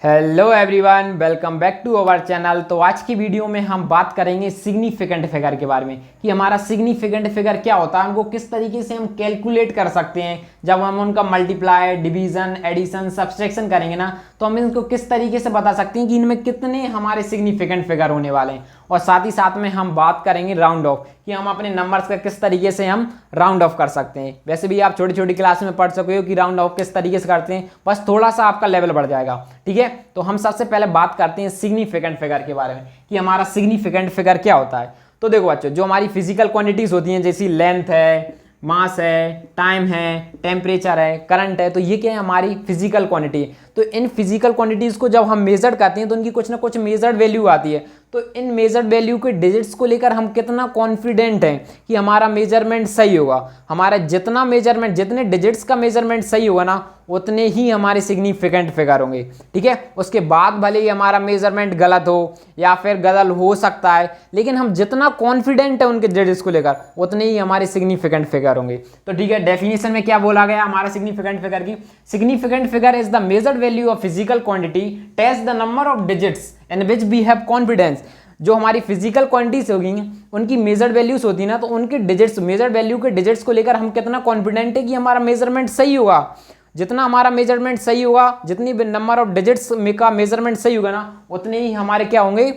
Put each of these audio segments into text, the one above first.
Hello everyone, welcome back to our channel. तो आज की वीडियो में हम बात करेंगे सिग्निफिकेंट फिगर के बारे में कि हमारा सिग्निफिकेंट फिगर क्या होता है, उनको किस तरीके से हम कैलकुलेट कर सकते हैं। जब हम उनका मल्टीप्लाई, डिवीजन, एडिशन, सब्सट्रैक्शन करेंगे ना, तो हम इनको किस तरीके से बता सकते हैं कि इनमें कितने हमारे सिग्निफिकेंट फिगर होने वाले हैं। और साथ ही साथ में हम बात करेंगे राउंड ऑफ कि हम अपने नंबर्स का किस तरीके से हम राउंड ऑफ कर सकते हैं। वैसे भी आप छोटी छोटी क्लास में पढ़ सके हो कि राउंड ऑफ किस तरीके से करते हैं, बस थोड़ा सा आपका लेवल बढ़ जाएगा। ठीक है, तो हम सबसे पहले बात करते हैं सिग्निफिकेंट फिगर के बारे में कि हमारा सिग्निफिकेंट फिगर क्या होता है। तो देखो बच्चों, जो हमारी फिजिकल क्वांटिटीज होती हैं जैसी लेंथ है, मास है, टाइम है, टेम्परेचर है, करंट है, तो ये क्या है, हमारी फिजिकल क्वांटिटी है। तो इन फिजिकल क्वांटिटीज को जब हम मेजर करते हैं तो उनकी कुछ ना कुछ मेजर्ड वैल्यू आती है। तो इन मेजर्ड वैल्यू के डिजिट्स को लेकर हम कितना कॉन्फिडेंट हैं कि हमारा मेजरमेंट सही होगा। हमारा जितना मेजरमेंट, जितने डिजिट्स का मेजरमेंट सही होगा ना, उतने ही हमारे सिग्निफिकेंट फिगर होंगे। ठीक है, उसके बाद भले ही हमारा मेजरमेंट गलत हो या फिर गलत हो सकता है, लेकिन हम जितना कॉन्फिडेंट है उनके डिजिट्स को लेकर, उतने ही हमारे सिग्निफिकेंट फिगर होंगे। तो ठीक है, डेफिनेशन में क्या बोला गया हमारा सिग्निफिकेंट फिगर की? Significant figure is the measured value of physical quantity test the number of digits in which we have confidence. जो हमारी फिजिकल क्वांटिटीज होगी उनकी मेजर्ड वैल्यूज होती है ना, तो उनके डिजिट्स, मेजर्ड वैल्यू के डिजिट्स को लेकर हम कितना कॉन्फिडेंट है कि हमारा मेजरमेंट सही होगा। जितना हमारा मेजरमेंट सही होगा, जितनी भी नंबर ऑफ डिजिट्स का मेजरमेंट सही होगा ना, उतने ही हमारे क्या होंगे,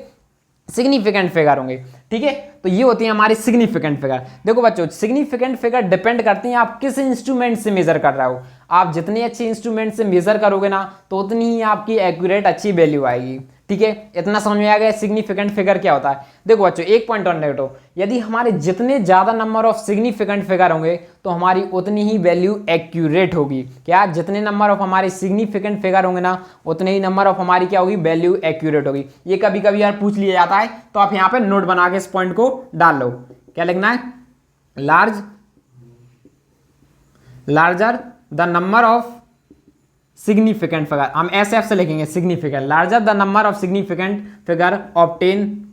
सिग्निफिकेंट फिगर होंगे। ठीक है, तो ये होती है हमारी सिग्निफिकेंट फिगर। देखो बच्चों, सिग्निफिकेंट फिगर डिपेंड करती हैं आप किस इंस्ट्रूमेंट से मेजर कर रहे हो। आप जितने अच्छे इंस्ट्रूमेंट से मेजर करोगे ना, तो उतनी ही आपकी एक्यूरेट अच्छी वैल्यू आएगी। ठीक है, इतना समझ में आ गया सिग्निफिकेंट फिगर क्या होता है। देखो बच्चों, एक पॉइंट ऑन नोट हो, यदि हमारे जितने ज्यादा नंबर ऑफ सिग्निफिकेंट फिगर होंगे तो हमारी उतनी ही वैल्यू एक्यूरेट होगी। क्या? जितने नंबर ऑफ हमारे सिग्निफिकेंट फिगर होंगे ना, उतने ही नंबर ऑफ हमारी क्या होगी, वैल्यू एक्यूरेट होगी। ये कभी कभी यार पूछ लिया जाता है, तो आप यहाँ पे नोट बना के इस पॉइंट को डाल लो। क्या लिखना है? Larger the number of significant figure, हम SF से लिखेंगे significant. Larger the number of significant figure obtain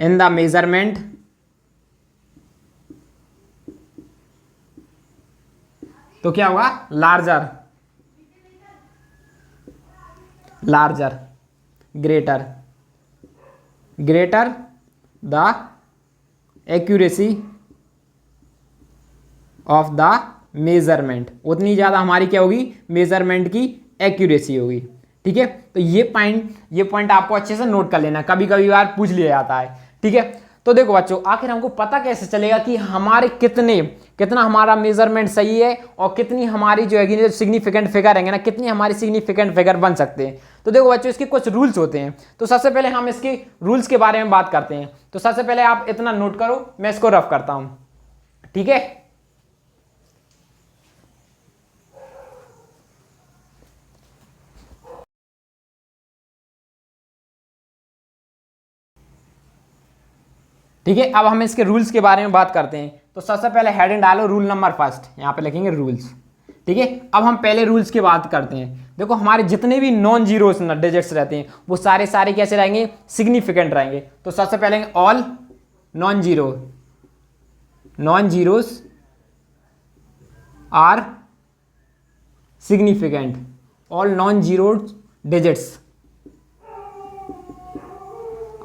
in the measurement तो क्या होगा, larger greater the accuracy of the measurement, उतनी ज्यादा हमारी क्या होगी, मेजरमेंट की एक्यूरेसी होगी। ठीक है, तो ये पॉइंट आपको अच्छे से नोट कर लेना, कभी कभी बार पूछ लिया जाता है। ठीक है, तो देखो बच्चों, आखिर हमको पता कैसे चलेगा कि हमारे कितना हमारा मेजरमेंट सही है और कितनी हमारी जो है सिग्निफिकेंट फिगर है ना, कितनी हमारी सिग्निफिकेंट फिगर बन सकते हैं। तो देखो बच्चों, इसके कुछ रूल्स होते हैं। तो सबसे पहले हम इसके रूल्स के बारे में बात करते हैं। तो सबसे पहले आप इतना नोट करो, मैं इसको रफ करता हूं। ठीक है, ठीक है, अब हम इसके रूल्स के बारे में बात करते हैं। तो सबसे पहले हेडिंग डालो, रूल नंबर फर्स्ट, यहां पे लिखेंगे रूल्स। ठीक है, अब हम पहले रूल्स की बात करते हैं। देखो, हमारे जितने भी नॉन जीरोस डिजिट्स रहते हैं वो सारे कैसे रहेंगे, सिग्निफिकेंट रहेंगे। तो सबसे पहले all non zeros are significant, all non zero digits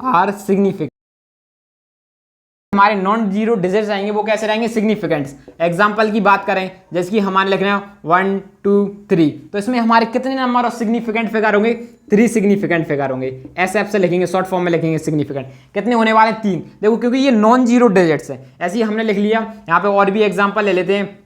are significant. हमारे नॉन जीरो डिजिट्स आएंगे वो कैसे रहेंगे, सिग्निफिकेंट्स। एग्जांपल की बात करें, जैसे कि हमारे लिख रहे हैं 1 2 3, तो इसमें हमारे कितने नंबर ऑफ सिग्निफिकेंट फिगर होंगे, 3 सिग्निफिकेंट फिगर होंगे। SF से लिखेंगे, शॉर्ट फॉर्म में लिखेंगे सिग्निफिकेंट। कितने होने वाले, 3। देखो, क्योंकि ये नॉन जीरो डिजिट्स है, ऐसे ही हमने लिख लिया। यहाँ पे और भी एग्जाम्पल ले लेते हैं,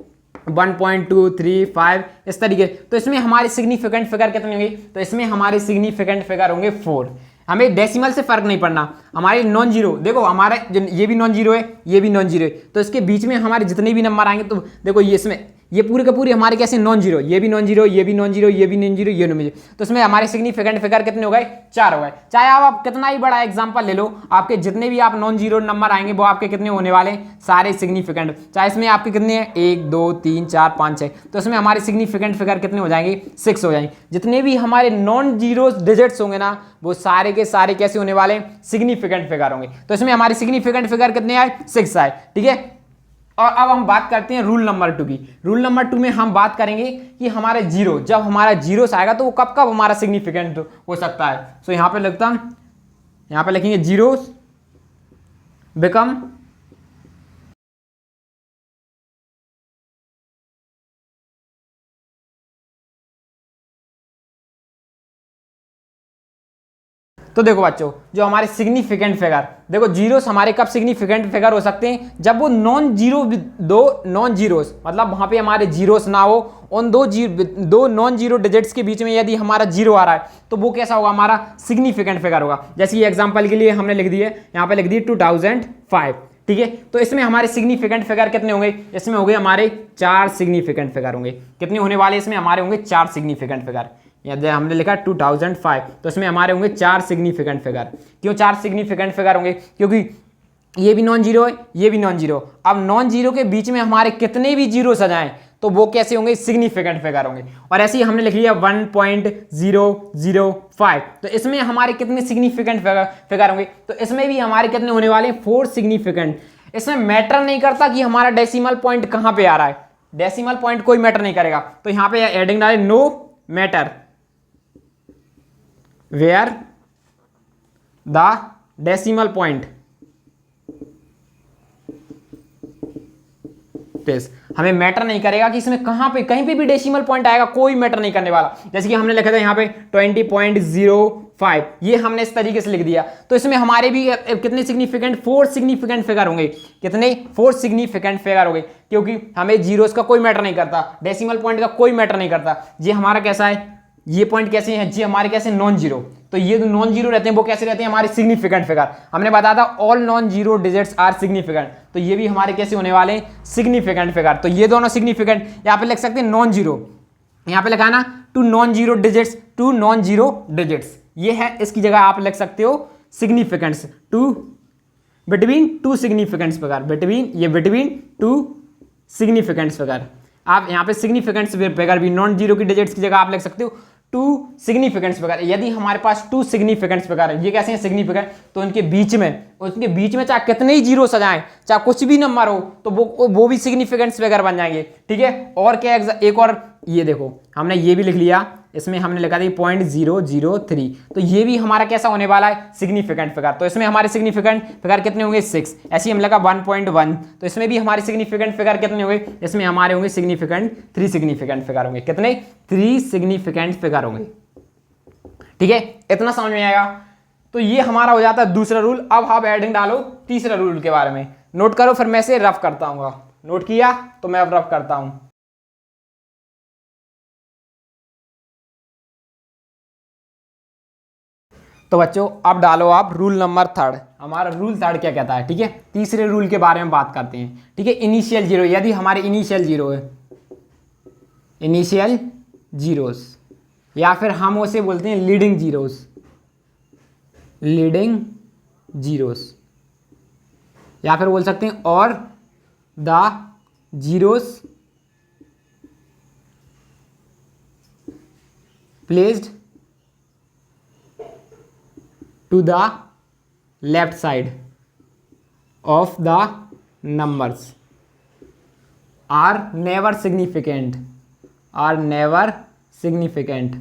1.2 3 5 इस तरीके। तो इसमें हमारे सिग्निफिकेंट फिगर कितने होंगे, तो इसमें हमारे सिग्निफिकेंट फिगर होंगे 4। हमें डेसिमल से फर्क नहीं पड़ना। हमारे नॉन जीरो, देखो हमारे ये भी नॉन जीरो है, ये भी नॉन जीरो है, तो इसके बीच में हमारे जितने भी नंबर आएंगे, तो देखो ये इसमें ये पूरे का पूरे हमारे कैसे नॉन जीरो, ये भी नॉन जीरो, ये भी नॉन जीरो, ये भी नॉन जीरो, ये नॉन जीरो। तो इसमें हमारे सिग्निफिकेंट फिगर कितने हो गए, 4 हो गए। चाहे आप कितना ही बड़ा एग्जांपल ले लो, आपके जितने भी आप नॉन जीरो नंबर आएंगे वो आपके कितने होने वाले, सारे सिग्निफिकेंट। चाहे इसमें आपके कितने हैं, 1 2 3 4 5 6, तो इसमें हमारे सिग्निफिकेंट फिगर कितने हो जाएंगे, 6 हो जाएंगे। जितने भी हमारे नॉन जीरो डिजिट्स होंगे ना, वो सारे के सारे कैसे होने वाले, सिग्निफिकेंट फिगर होंगे। तो इसमें हमारे सिग्निफिकेंट फिगर कितने आए, 6 आए। ठीक है, और अब हम बात करते हैं रूल नंबर 2 की। रूल नंबर 2 में हम बात करेंगे कि हमारे जीरो, जब हमारा जीरो आएगा तो वो कब कब हमारा सिग्निफिकेंट हो सकता है। सो यहाँ पे लगता हम, यहाँ पे लिखेंगे जीरो बिकम तो देखो बच्चों, जो हमारे सिग्निफिकेंट फिगर, देखो जीरोस हमारे कब सिग्निफिकेंट फिगर हो सकते हैं, जब वो नॉन जीरो, दो नॉन जीरोस, मतलब वहां पे हमारे जीरोस ना हो, उन दो नॉन जीरो डिजिट्स के बीच में यदि हमारा जीरो आ रहा है तो वो कैसा होगा, हमारा सिग्निफिकेंट फिगर होगा। जैसे ये एग्जांपल के लिए हमने लिख दिए, यहाँ पे लिख दिए 2005, ठीक है। तो इसमें हमारे सिग्निफिकेंट फिगर कितने होंगे, इसमें होंगे हमारे 4 सिग्निफिकेंट फिगर होंगे। कितने होने वाले इसमें हमारे होंगे 4 सिग्निफिकेंट फिगर। यदि हमने लिखा 2005 तो इसमें हमारे होंगे 4 सिग्निफिकेंट फिगर। क्यों 4 सिग्निफिकेंट फिगर होंगे, क्योंकि ये भी नॉन जीरो है, ये भी नॉन जीरो। अब नॉन जीरो के बीच में हमारे कितने भी जीरो सजाएं तो वो कैसे होंगे, सिग्निफिकेंट फिगर होंगे। और ऐसे ही हमने लिख लिया 1.005, तो इसमें हमारे कितने सिग्निफिकेंट फिगर होंगे, तो इसमें भी हमारे कितने होने वाले हैं, 4 सिग्निफिकेंट। इसमें मैटर नहीं करता कि हमारा डेसिमल पॉइंट कहां पे आ रहा है, डेसिमल पॉइंट कोई मैटर नहीं करेगा। तो यहां पे एडिंग डाले no matter where the decimal point is, हमें मैटर नहीं करेगा कि इसमें कहां पे, कहीं पे भी डेसिमल पॉइंट आएगा, कोई मैटर नहीं करने वाला। जैसे कि हमने लिखा था यहाँ पे 20.05, ये हमने इस तरीके से लिख दिया। तो इसमें हमारे भी कितने सिग्निफिकेंट, 4 सिग्निफिकेंट फिगर होंगे। कितने, 4 सिग्निफिकेंट फिगर होंगे, क्योंकि हमें जीरोस का कोई मैटर नहीं करता, डेसिमल पॉइंट का कोई मैटर नहीं करता। ये हमारा कैसा है, ये पॉइंट कैसे हैं जी, हमारे कैसे नॉन जीरो। तो ये जो नॉन जीरो रहते हैं वो कैसे रहते हैं, हमारे सिग्निफिकेंट फिगर। हमने बताया था all non zero digits are significant, तो ये भी हमारे कैसे होने वाले हैं, सिग्निफिकेंट फिगर। तो ये दोनों सिग्निफिकेंट, यहाँ पे लिख सकते हैं नॉन जीरो, यहाँ पे लिखा ना two non zero digits, two non zero digits, ये है, इसकी जगह आप लिख सकते हो significants, two between two significants figure, between, ये बिटवीन टू सिग्निफिकेंट्स फिगर। आप यहाँ पे सिग्निफिकेंट्स फिगर भी नॉन जीरो की डिजिट्स की जगह आप लिख सकते हो 2 सिग्निफिकेंट्स फिगर। यदि हमारे पास 2 सिग्निफिकेंट्स फिगर है, ये कैसे हैं सिग्निफिकेंट, तो उनके बीच में चाहे कितने ही जीरो सजाएं, चाहे कुछ भी नंबर हो, तो वो भी सिग्निफिकेंट्स फिगर बन जाएंगे, ठीक है। और क्या, एक और ये देखो, हमने ये भी लिख लिया, इसमें हमने लिखा था 0.003, तो ये भी हमारा कैसा होने वाला है, सिग्निफिकेंट फिगर। तो इसमें हमारे सिग्निफिकेंट फिगर कितने होंगे, 6। ऐसे ही हम लगा 1.1, तो इसमें भी हमारे सिग्निफिकेंट फिगर कितने होंगे, इसमें हमारे होंगे सिग्निफिकेंट 3 सिग्निफिकेंट फिगर होंगे। कितने, 3 सिग्निफिकेंट फिगर होंगे, ठीक है। इतना समझ में आएगा। तो ये हमारा हो जाता है दूसरा रूल। अब आप हेडिंग डालो तीसरा रूल के बारे में, नोट करो, फिर मैं से रफ करता हूँ। नोट किया तो मैं अब रफ करता हूं। तो बच्चों अब डालो आप रूल नंबर 3। हमारा रूल 3 क्या कहता है, ठीक है। तीसरे रूल के बारे में बात करते हैं, ठीक है। इनिशियल जीरो, यदि हमारे इनिशियल जीरो है, इनिशियल जीरोस, या फिर हम उसे बोलते हैं लीडिंग जीरोस, लीडिंग जीरोस, या फिर बोल सकते हैं और the zeros placed to the left side of the numbers are never significant, are never significant,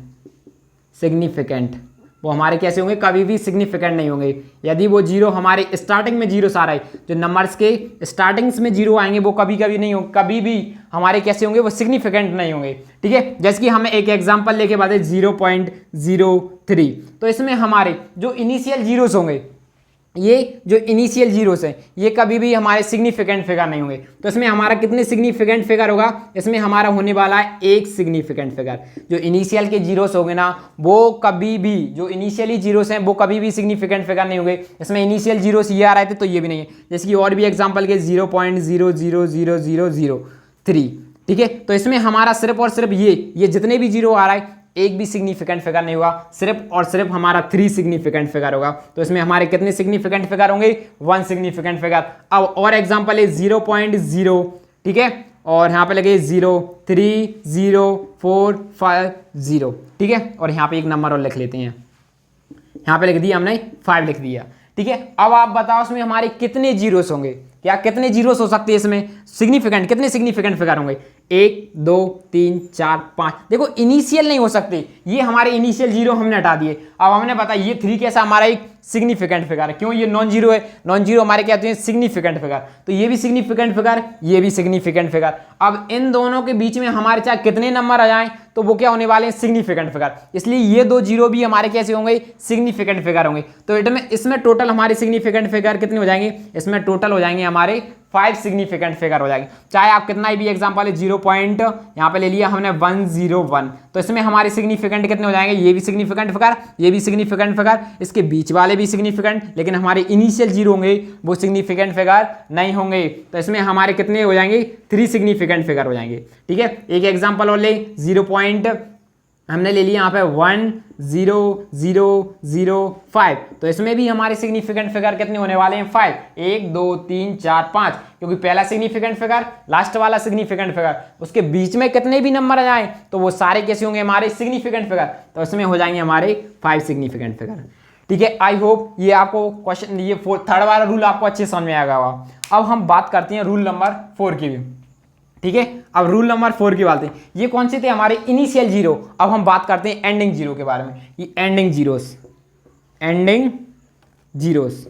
significant। वो हमारे कैसे होंगे, कभी भी सिग्निफिकेंट नहीं होंगे। यदि वो जीरो हमारे स्टार्टिंग में जीरो आ रहा है, जो नंबर्स के स्टार्टिंग्स में जीरो आएंगे वो कभी कभी नहीं होंगे, कभी भी हमारे कैसे होंगे, वो सिग्निफिकेंट नहीं होंगे, ठीक है। जैसे कि हमें एक एग्जांपल लेके बात है 0.03, तो इसमें हमारे जो इनिशियल जीरोस होंगे, ये जो इनिशियल जीरोस हैं, ये कभी भी हमारे सिग्निफिकेंट फिगर नहीं होंगे। तो इसमें हमारा कितने सिग्निफिकेंट फिगर होगा, इसमें हमारा होने वाला है 1 सिग्निफिकेंट फिगर। जो इनिशियल के जीरोस होंगे ना, वो कभी भी, जो इनिशियली जीरोस हैं वो कभी भी सिग्निफिकेंट फिगर नहीं होंगे। इसमें इनिशियल जीरोस ये आ रहे थे तो ये भी नहीं है। जैसे कि और भी एग्जाम्पल के 0.00003, ठीक है। तो इसमें हमारा सिर्फ और सिर्फ ये जितने भी जीरो आ रहा है, एक भी सिग्निफिकेंट फिगर नहीं होगा, सिर्फ और सिर्फ हमारा 3 सिग्निफिकेंट फिगर होगा। तो इसमें हमारे कितने सिग्निफिकेंट फिगर होंगे, 1 सिग्निफिकेंट फिगर। अब और एग्जांपल है 0.0, ठीक है, और यहाँ पे लगे 03045 ठीक है। और यहाँ पे एक नंबर और लिख लेते हैं, यहाँ पे लिख दिया हमने 5 लिख दिया, ठीक है। अब आप बताओ इसमें हमारे कितने जीरोस होंगे, क्या कितने जीरोस हो सकते हैं इसमें, सिग्निफिकेंट कितने सिग्निफिकेंट फिगर होंगे, 1 2 3 4 5। देखो इनिशियल नहीं हो सकते, ये हमारे इनिशियल जीरो हमने हटा दिए। अब हमने बताया ये 3 कैसा हमारा एक सिग्निफिकेंट फिगर है, क्यों, ये नॉन जीरो है, नॉन जीरो हमारे क्या होते हैं सिग्निफिकेंट फिगर, तो ये भी सिग्निफिकेंट फिगर, ये भी सिग्निफिकेंट फिगर। अब इन दोनों के बीच में हमारे चाहे कितने नंबर आ जाएं तो वो क्या होने वाले हैं सिग्निफिकेंट फिगर, इसलिए ये दो जीरो भी हमारे कैसे होंगे सिग्निफिकेंट फिगर होंगे। तो इसमें टोटल हमारे सिग्निफिकेंट फिगर कितने हो जाएंगे, इसमें टोटल हो जाएंगे हमारे 5 सिग्निफिकेंट फिगर हो जाएंगे। चाहे आप कितना भी एग्जांपल है 0 पॉइंट यहाँ पे ले लिया हमने 101, तो इसमें हमारे सिग्निफिकेंट कितने हो जाएंगे, ये भी सिग्निफिकेंट फिगर, ये भी सिग्निफिकेंट फिगर, इसके बीच वाले भी सिग्निफिकेंट, लेकिन हमारे इनिशियल जीरो होंगे वो सिग्निफिकेंट फिगर नहीं होंगे। तो इसमें हमारे कितने हो जाएंगे 3 सिग्निफिकेंट फिगर हो जाएंगे। ठीक है, एक एग्जांपल और ले, 0 पॉइंट हमने ले लिया यहाँ पे 10005, तो इसमें भी हमारे सिग्निफिकेंट फिगर कितने होने वाले हैं 5, 1 2 3 4 5, क्योंकि पहला सिग्निफिकेंट फिगर लास्ट वाला सिग्निफिकेंट फिगर, उसके बीच में कितने भी नंबर आ जाए तो वो सारे कैसे होंगे हमारे सिग्निफिकेंट फिगर, तो इसमें हो जाएंगे हमारे 5 सिग्निफिकेंट फिगर। ठीक है, आई होप ये आपको क्वेश्चन, ये थर्ड वाला रूल आपको अच्छे समझ में आएगा। अब हम बात करते हैं रूल नंबर 4 की भी। ठीक है, अब रूल नंबर 4 की बात है, ये कौन से थे हमारे इनिशियल जीरो। अब हम बात करते हैं एंडिंग जीरो के बारे में, ये एंडिंग जीरोस, एंडिंग जीरोस।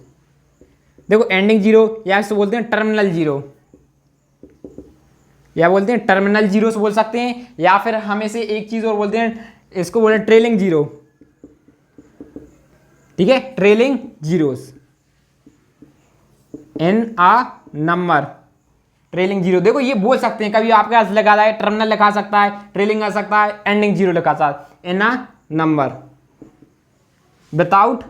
देखो एंडिंग जीरो या इसको बोलते हैं टर्मिनल जीरो, या बोलते हैं टर्मिनल जीरोस बोल सकते हैं, या फिर हम इसे एक चीज और बोलते हैं, इसको बोलते हैं ट्रेलिंग जीरो। ठीक है, trailing zeros in a number, trailing zero. देखो ये बोल सकते हैं, कभी आपके पास लगा है टर्मिनल लिखा सकता है, ट्रेलिंग आ सकता है, एंडिंग जीरो लिखा सकता है, in a number without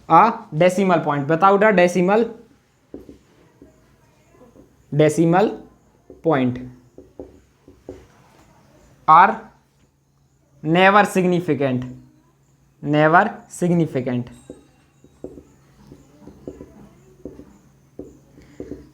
a decimal point, without a decimal point are never significant, never significant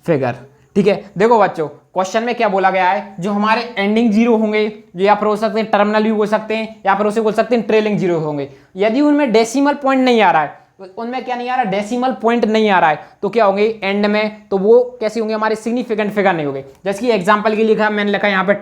figure. ठीक है, देखो बच्चों क्वेश्चन में क्या बोला गया है, जो हमारे एंडिंग जीरो होंगे, जो या फिर हो सकते हैं टर्मिनल भी बोल सकते हैं, या फिर उसे बोल सकते हैं ट्रेलिंग जीरो होंगे, यदि उनमें डेसिमल पॉइंट नहीं आ रहा है, उनमें क्या नहीं आ रहा, डेसिमल पॉइंट नहीं आ रहा है, तो क्या होंगे एंड में, तो वो कैसे होंगे हमारे सिग्निफिकेंट फिगर नहीं होंगे। जैसे कि एग्जांपल के लिए लिखा, मैंने लिखा यहाँ पे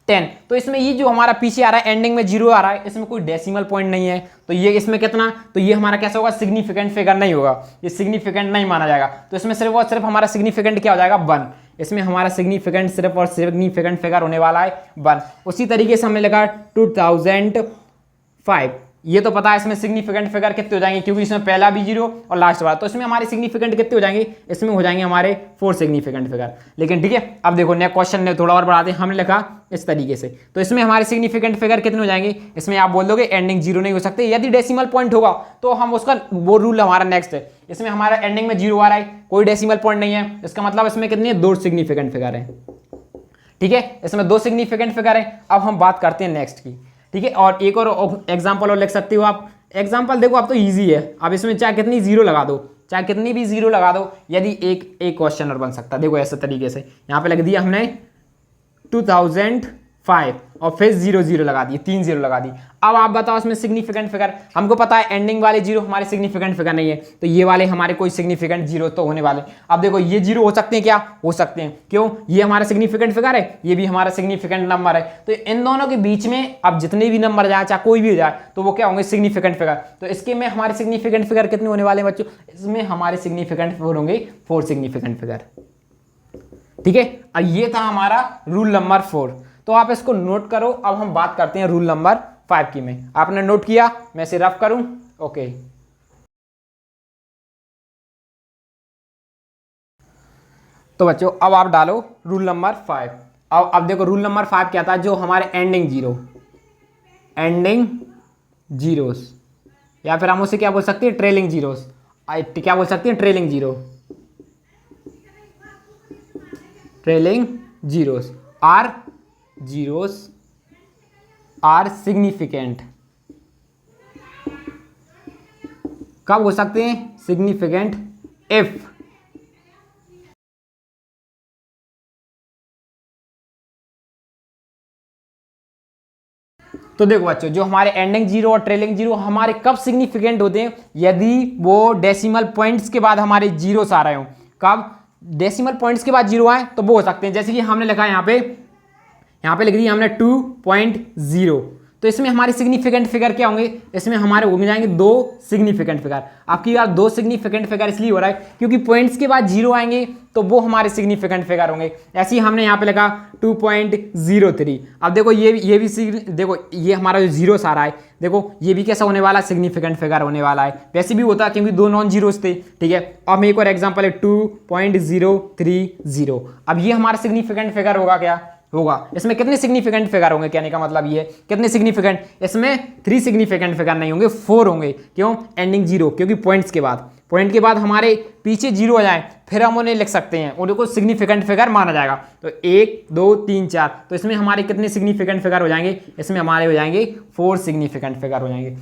10, तो इसमें ये जो हमारा पीछे आ रहा है एंडिंग में जीरो आ रहा है, इसमें कोई डेसिमल पॉइंट नहीं है, तो ये इसमें कितना, तो ये हमारा कैसा होगा सिग्निफिकेंट फिगर नहीं होगा, ये सिग्निफिकेंट नहीं माना जाएगा। तो इसमें सिर्फ और सिर्फ हमारा सिग्निफिकेंट क्या हो जाएगा 1, इसमें हमारा सिग्निफिकेंट सिर्फ और सिग्निफिकेंट फिगर होने वाला है 1। उसी तरीके से हमने लिखा 2005, ये तो पता है इसमें सिग्निफिकेंट फिगर कितने हो जाएंगे, क्योंकि इसमें पहला भी जीरो और लास्ट वाला, तो इसमें हमारे सिग्निफिकेंट कितने हो जाएंगे, इसमें हो जाएंगे हमारे 4 सिग्निफिकेंट फिगर। लेकिन ठीक है, अब देखो नेक्स्ट क्वेश्चन ने थोड़ा और बढ़ाते हैं, हमने लिखा इस तरीके से, तो इसमें हमारे सिग्निफिकेंट फिगर कितने हो जाएंगे, इसमें आप बोल दोगे एंडिंग जीरो नहीं हो सकते, यदि डेसिमल पॉइंट होगा तो हम उसका वो रूल हमारा नेक्स्ट है, इसमें हमारा एंडिंग में जीरो आ रहा है, कोई डेसिमल पॉइंट नहीं है, इसका मतलब इसमें कितने 2 सिग्निफिकेंट फिगर है। ठीक है, इसमें 2 सिग्निफिकेंट फिगर है। अब हम बात करते हैं नेक्स्ट की। ठीक है, और एक और एग्जाम्पल और लिख सकते हो आप, एग्जाम्पल देखो आप तो इजी है, अब इसमें चाहे कितनी जीरो लगा दो, चाहे कितनी भी जीरो लगा दो, यदि एक क्वेश्चन और बन सकता है। देखो ऐसे तरीके से यहाँ पे लग दिया हमने 2005 और फिर 00 लगा दिए, 3 जीरो लगा दी। अब आप बताओ इसमें सिग्निफिकेंट फिगर, हमको पता है एंडिंग वाले जीरो हमारे सिग्निफिकेंट फिगर नहीं है, तो ये वाले हमारे कोई सिग्निफिकेंट जीरो तो होने वाले। अब देखो ये जीरो हो सकते हैं, क्या हो सकते हैं, क्यों, ये हमारा सिग्निफिकेंट फिगर है, ये भी हमारा सिग्निफिकेंट नंबर है, तो इन दोनों के बीच में अब जितने भी नंबर जाए चाहे कोई भी हो जाए तो वो क्या होंगे सिग्निफिकेंट फिगर। तो इसके में हमारे सिग्निफिकेंट फिगर कितने होने वाले हैं बच्चों, इसमें हमारे सिग्निफिकेंट फिगर होंगे 4 सिग्निफिकेंट फिगर। ठीक है, ये था हमारा रूल नंबर 4, तो आप इसको नोट करो। अब हम बात करते हैं रूल नंबर 5 की में, आपने नोट किया, मैं इसे रफ करूं, ओके। तो बच्चों अब आप डालो रूल नंबर 5। अब देखो रूल नंबर 5 क्या था, जो हमारे एंडिंग जीरो, एंडिंग जीरोस, या फिर हम उसे क्या बोल सकते हैं ट्रेलिंग जीरोस, क्या बोल सकते हैं trailing zero, trailing zeros are significant, कब हो सकते हैं सिग्निफिकेंट, इफ तो देखो बच्चों, जो हमारे एंडिंग जीरो और ट्रेलिंग जीरो हमारे कब सिग्निफिकेंट होते हैं? यदि वो डेसिमल पॉइंट्स के बाद हमारे जीरो आ रहे हो। कब? डेसिमल पॉइंट्स के बाद जीरो आए तो वो हो सकते हैं। जैसे कि हमने लिखा है यहाँ पे लिख दिया हमने 2.0, तो इसमें हमारे सिग्निफिकेंट फिगर क्या होंगे? इसमें हमारे हो जाएंगे दो सिग्निफिकेंट फिगर। आपकी बात दो सिग्निफिकेंट फिगर इसलिए हो रहा है क्योंकि पॉइंट्स के बाद जीरो आएंगे तो वो हमारे सिग्निफिकेंट फिगर होंगे। ऐसे ही हमने यहाँ पे लिखा 2.03। अब देखो ये भी देखो ये हमारा जो जीरो आ रहा है, देखो ये भी कैसा होने वाला है? सिग्निफिकेंट फिगर होने वाला है। वैसे भी होता क्योंकि दो नॉन जीरोस थे, ठीक है। अब एक और एग्जाम्पल है 2.030। अब ये हमारा सिग्निफिकेंट फिगर होगा क्या? होगा। इसमें कितने सिग्निफिकेंट फिगर होंगे? कहने का मतलब ये कितने सिग्निफिकेंट? इसमें 3 सिग्निफिकेंट फिगर नहीं होंगे, 4 होंगे। क्यों? एंडिंग जीरो, क्योंकि पॉइंट के बाद हमारे पीछे जीरो हो जाए फिर हम उन्हें लिख सकते हैं, उनको सिग्निफिकेंट फिगर माना जाएगा। तो 1 2 3 4, तो इसमें हमारे कितने सिग्निफिकेंट फिगर हो जाएंगे? इसमें हमारे हो जाएंगे 4 सिग्निफिकेंट फिगर हो जाएंगे,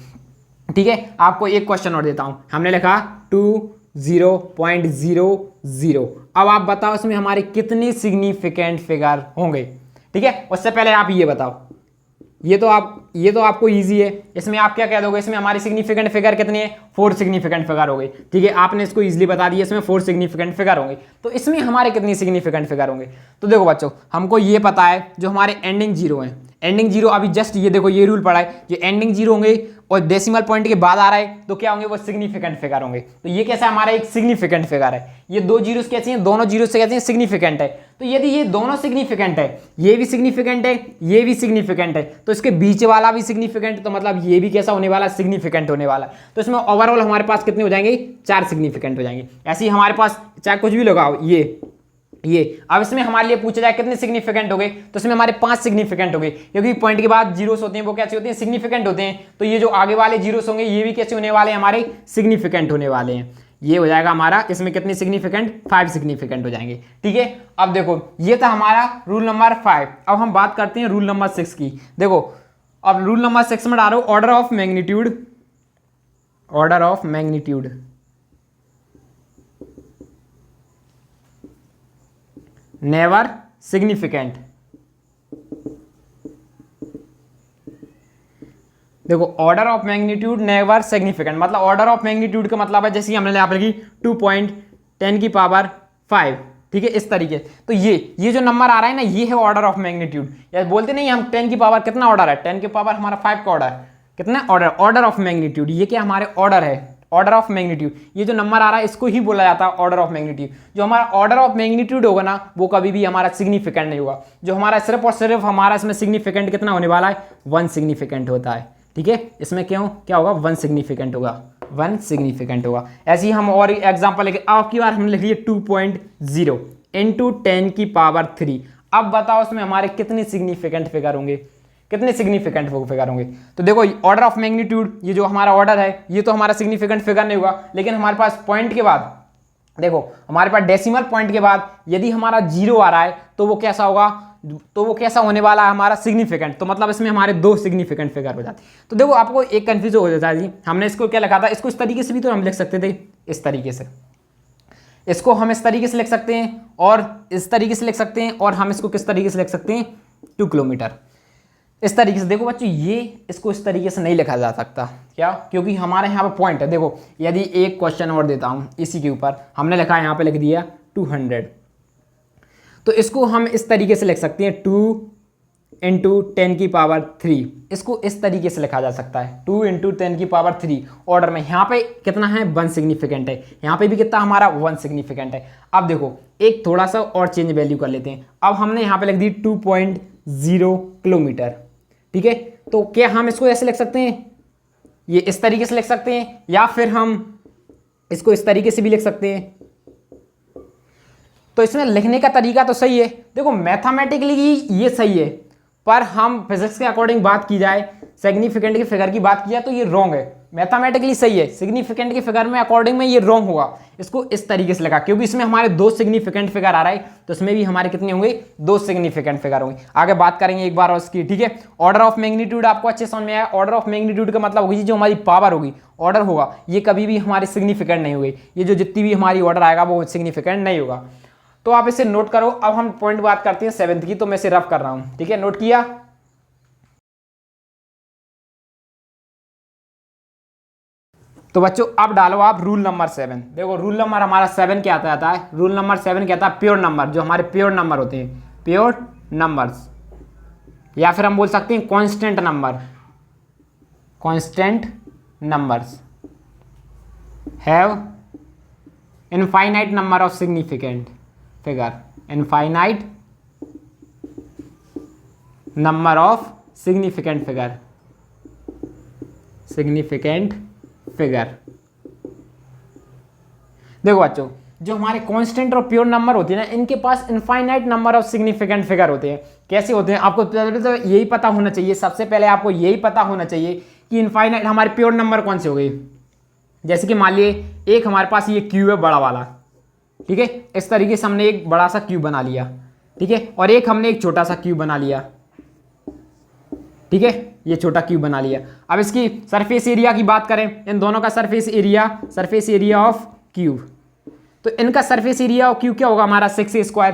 ठीक है। आपको एक क्वेश्चन और देता हूं। हमने लिखा 20.00। अब आप बताओ इसमें हमारे कितने सिग्निफिकेंट फिगर होंगे, ठीक है। उससे पहले आप ये बताओ, ये तो आपको इजी है। इसमें आप क्या कह दोगे? इसमें हमारे सिग्निफिकेंट फिगर कितने हैं? 4 सिग्निफिकेंट फिगर हो गए, ठीक है। आपने इसको इजीली बता दिया, इसमें 4 सिग्निफिकेंट फिगर होंगे। तो इसमें हमारे कितने सिग्निफिकेंट फिगर होंगे? तो देखो बच्चों, हमको ये पता है जो हमारे एंडिंग जीरो हैं, एंडिंग जीरो अभी जस्ट ये देखो ये रूल पड़ा है, जो एंडिंग जीरो होंगे और डेसिमल पॉइंट के बाद आ रहा है तो क्या होंगे? वो सिग्निफिकेंट फिगर होंगे। तो ये कैसा हमारा एक सिग्निफिकेंट फिगर है। ये दो जीरोस कैसे हैं? दोनों जीरो से कैसे हैं? सिग्निफिकेंट है। तो यदि ये दोनों सिग्निफिकेंट है, ये भी सिग्निफिकेंट है, ये भी सिग्निफिकेंट है, तो इसके बीच वाला भी सिग्निफिकेंट, तो मतलब ये भी कैसा होने वाला? सिग्निफिकेंट होने वाला। तो इसमें ओवरऑल हमारे पास कितने हो जाएंगे? 4 सिग्निफिकेंट हो जाएंगे। ऐसे ही हमारे पास चाहे कुछ भी लगाओ, ये अब इसमें हमारे लिए पूछा जाए कितने सिग्निफिकेंट हो गए, तो इसमें हमारे 5 सिग्निफिकेंट हो गए, क्योंकि पॉइंट के बाद जीरोस होते हैं वो कैसे होते हैं? सिग्निफिकेंट होते हैं। तो ये जो आगे वाले जीरोस होंगे ये भी कैसे होने वाले हैं? हमारे सिग्निफिकेंट होने वाले हैं। ये हो जाएगा हमारा, इसमें कितने सिग्निफिकेंट? 5 सिग्निफिकेंट हो जाएंगे, ठीक है। अब देखो ये था हमारा रूल नंबर 5। अब हम बात करते हैं रूल नंबर 6 की। देखो अब रूल नंबर 6 में डालो order of magnitude. Never significant. देखो order of magnitude never significant, मतलब ऑर्डर ऑफ मैग्नीट्यूड का मतलब है जैसे हमने यहाँ पर लिखी 2.10⁵, ठीक है, इस तरीके। तो ये जो नंबर आ रहा है ना, ये है ऑर्डर ऑफ मैग्नीट्यूड। या बोलते नहीं हम 10 की पावर कितना ऑर्डर है? 10 की पावर हमारा 5 का ऑर्डर, कितना ऑर्डर ऑफ मैग्नीट्यूड। ये क्या हमारे ऑर्डर है? Order of magnitude. ये जो नंबर आ रहा है इसको ही बोला जाता है ऑर्डर ऑफ मैग्नीट्यूड। जो हमारा ऑर्डर ऑफ मैग्नीट्यूड होगा ना, वो कभी भी हमारा सिग्निफिकेंट नहीं होगा। जो हमारा सिर्फ और सिर्फ हमारा इसमें सिग्निफिकेंट कितना होने वाला है? 1 सिग्निफिकेंट होता है, ठीक है। इसमें क्या होगा? 1 सिग्निफिकेंट होगा, 1 सिग्निफिकेंट होगा। ऐसे ही हम और एग्जाम्पल लेके आपकी बार हमने लिख लिया 2.0 × 10⁻3। अब बताओ इसमें हमारे कितने सिग्निफिकेंट फिगर होंगे? कितने सिग्निफिकेंट फिगर होंगे? तो देखो ऑर्डर ऑफ मैग्नीट्यूड, ये जो हमारा ऑर्डर है ये तो हमारा सिग्निफिकेंट फिगर नहीं होगा, लेकिन हमारे पास पॉइंट के बाद, देखो हमारे पास डेसिमल पॉइंट के बाद यदि हमारा जीरो आ रहा है तो वो कैसा होगा? तो वो कैसा होने वाला है? हमारा सिग्निफिकेंट। तो मतलब इसमें हमारे 2 सिग्निफिकेंट फिगर हो जाते हैं। तो देखो आपको एक कंफ्यूज हो जाता है जी, हमने इसको क्या लिखा था? इसको इस तरीके से भी तो हम लिख सकते थे, इस तरीके से। इसको हम इस तरीके से लिख सकते हैं और इस तरीके से लिख सकते हैं, और हम इसको किस तरीके से लिख सकते हैं? 2 किलोमीटर, इस तरीके से। देखो बच्चों ये इसको इस तरीके से नहीं लिखा जा सकता, क्या? क्योंकि हमारे यहाँ पे पॉइंट है। देखो यदि एक क्वेश्चन और देता हूँ इसी के ऊपर, हमने लिखा है यहाँ पे लिख दिया 200, तो इसको हम इस तरीके से लिख सकते हैं 2 × 10⁻3। इसको इस तरीके से लिखा जा सकता है 2 × 10⁻3 ऑर्डर में। यहाँ पे कितना है? 1 सिग्निफिकेंट है। यहाँ पे भी कितना हमारा? 1 सिग्निफिकेंट है। अब देखो एक थोड़ा सा और चेंज वैल्यू कर लेते हैं। अब हमने यहाँ पे लिख दी 2.0 किलोमीटर, ठीक है। तो क्या हम इसको ऐसे लिख सकते हैं? ये इस तरीके से लिख सकते हैं, या फिर हम इसको इस तरीके से भी लिख सकते हैं। तो इसमें लिखने का तरीका तो सही है, देखो मैथमेटिकली ये सही है, पर हम फिजिक्स के अकॉर्डिंग बात की जाए, सिग्निफिकेंट के फिगर की बात की जाए तो ये रॉन्ग है। मैथमेटिकली सही है, सिग्निफिकेंट के फिगर में अकॉर्डिंग में ये रॉन्ग होगा। इसको इस तरीके से लगा, क्योंकि इसमें हमारे 2 सिग्निफिकेंट फिगर आ रहा है, तो इसमें भी हमारे कितने होंगे? 2 सिग्निफिकेंट फिगर होंगे। आगे बात करेंगे एक बार और इसकी, ठीक है। ऑर्डर ऑफ मैग्नीट्यूड आपको अच्छे समझ में आया। ऑर्डर ऑफ मैग्नीट्यूड का मतलब होगी जो हमारी पावर होगी, ऑर्डर होगा, ये कभी भी हमारे सिग्निफिकेंट नहीं होगी। ये जो जितनी भी हमारी ऑर्डर आएगा वो सिग्निफिकेंट नहीं होगा। तो आप इसे नोट करो। अब हम पॉइंट बात करते हैं 7th की, तो मैं इसे रफ कर रहा हूं, ठीक है। नोट किया? तो बच्चों अब डालो आप रूल नंबर 7। देखो रूल नंबर हमारा 7 क्या आता है, रूल नंबर 7 क्या आता है, प्योर नंबर, जो हमारे प्योर नंबर होते हैं, प्योर नंबर्स, या फिर हम बोल सकते हैं constant number, constant numbers have infinite number of significant figure, infinite number of significant figure, significant figure. देखो बच्चों, जो हमारे कांस्टेंट और प्योर नंबर होते हैं ना, इनके पास infinite number of significant figure होते हैं। कैसे होते हैं आपको तो यही पता होना चाहिए, सबसे पहले आपको यही पता होना चाहिए कि इनफाइनाइट हमारे प्योर नंबर कौन से हो गए। जैसे कि मान लिए एक हमारे पास ये क्यूब है बड़ा वाला, ठीक है, इस तरीके से हमने एक बड़ा सा क्यूब बना लिया, ठीक है, और एक हमने एक छोटा सा क्यूब बना लिया, ठीक है, ये छोटा क्यूब बना लिया। अब इसकी सरफेस एरिया की बात करें, इन दोनों का सरफेस एरिया ऑफ क्यूब, तो इनका सरफेस एरिया ऑफ क्यूब क्या होगा हमारा 6a²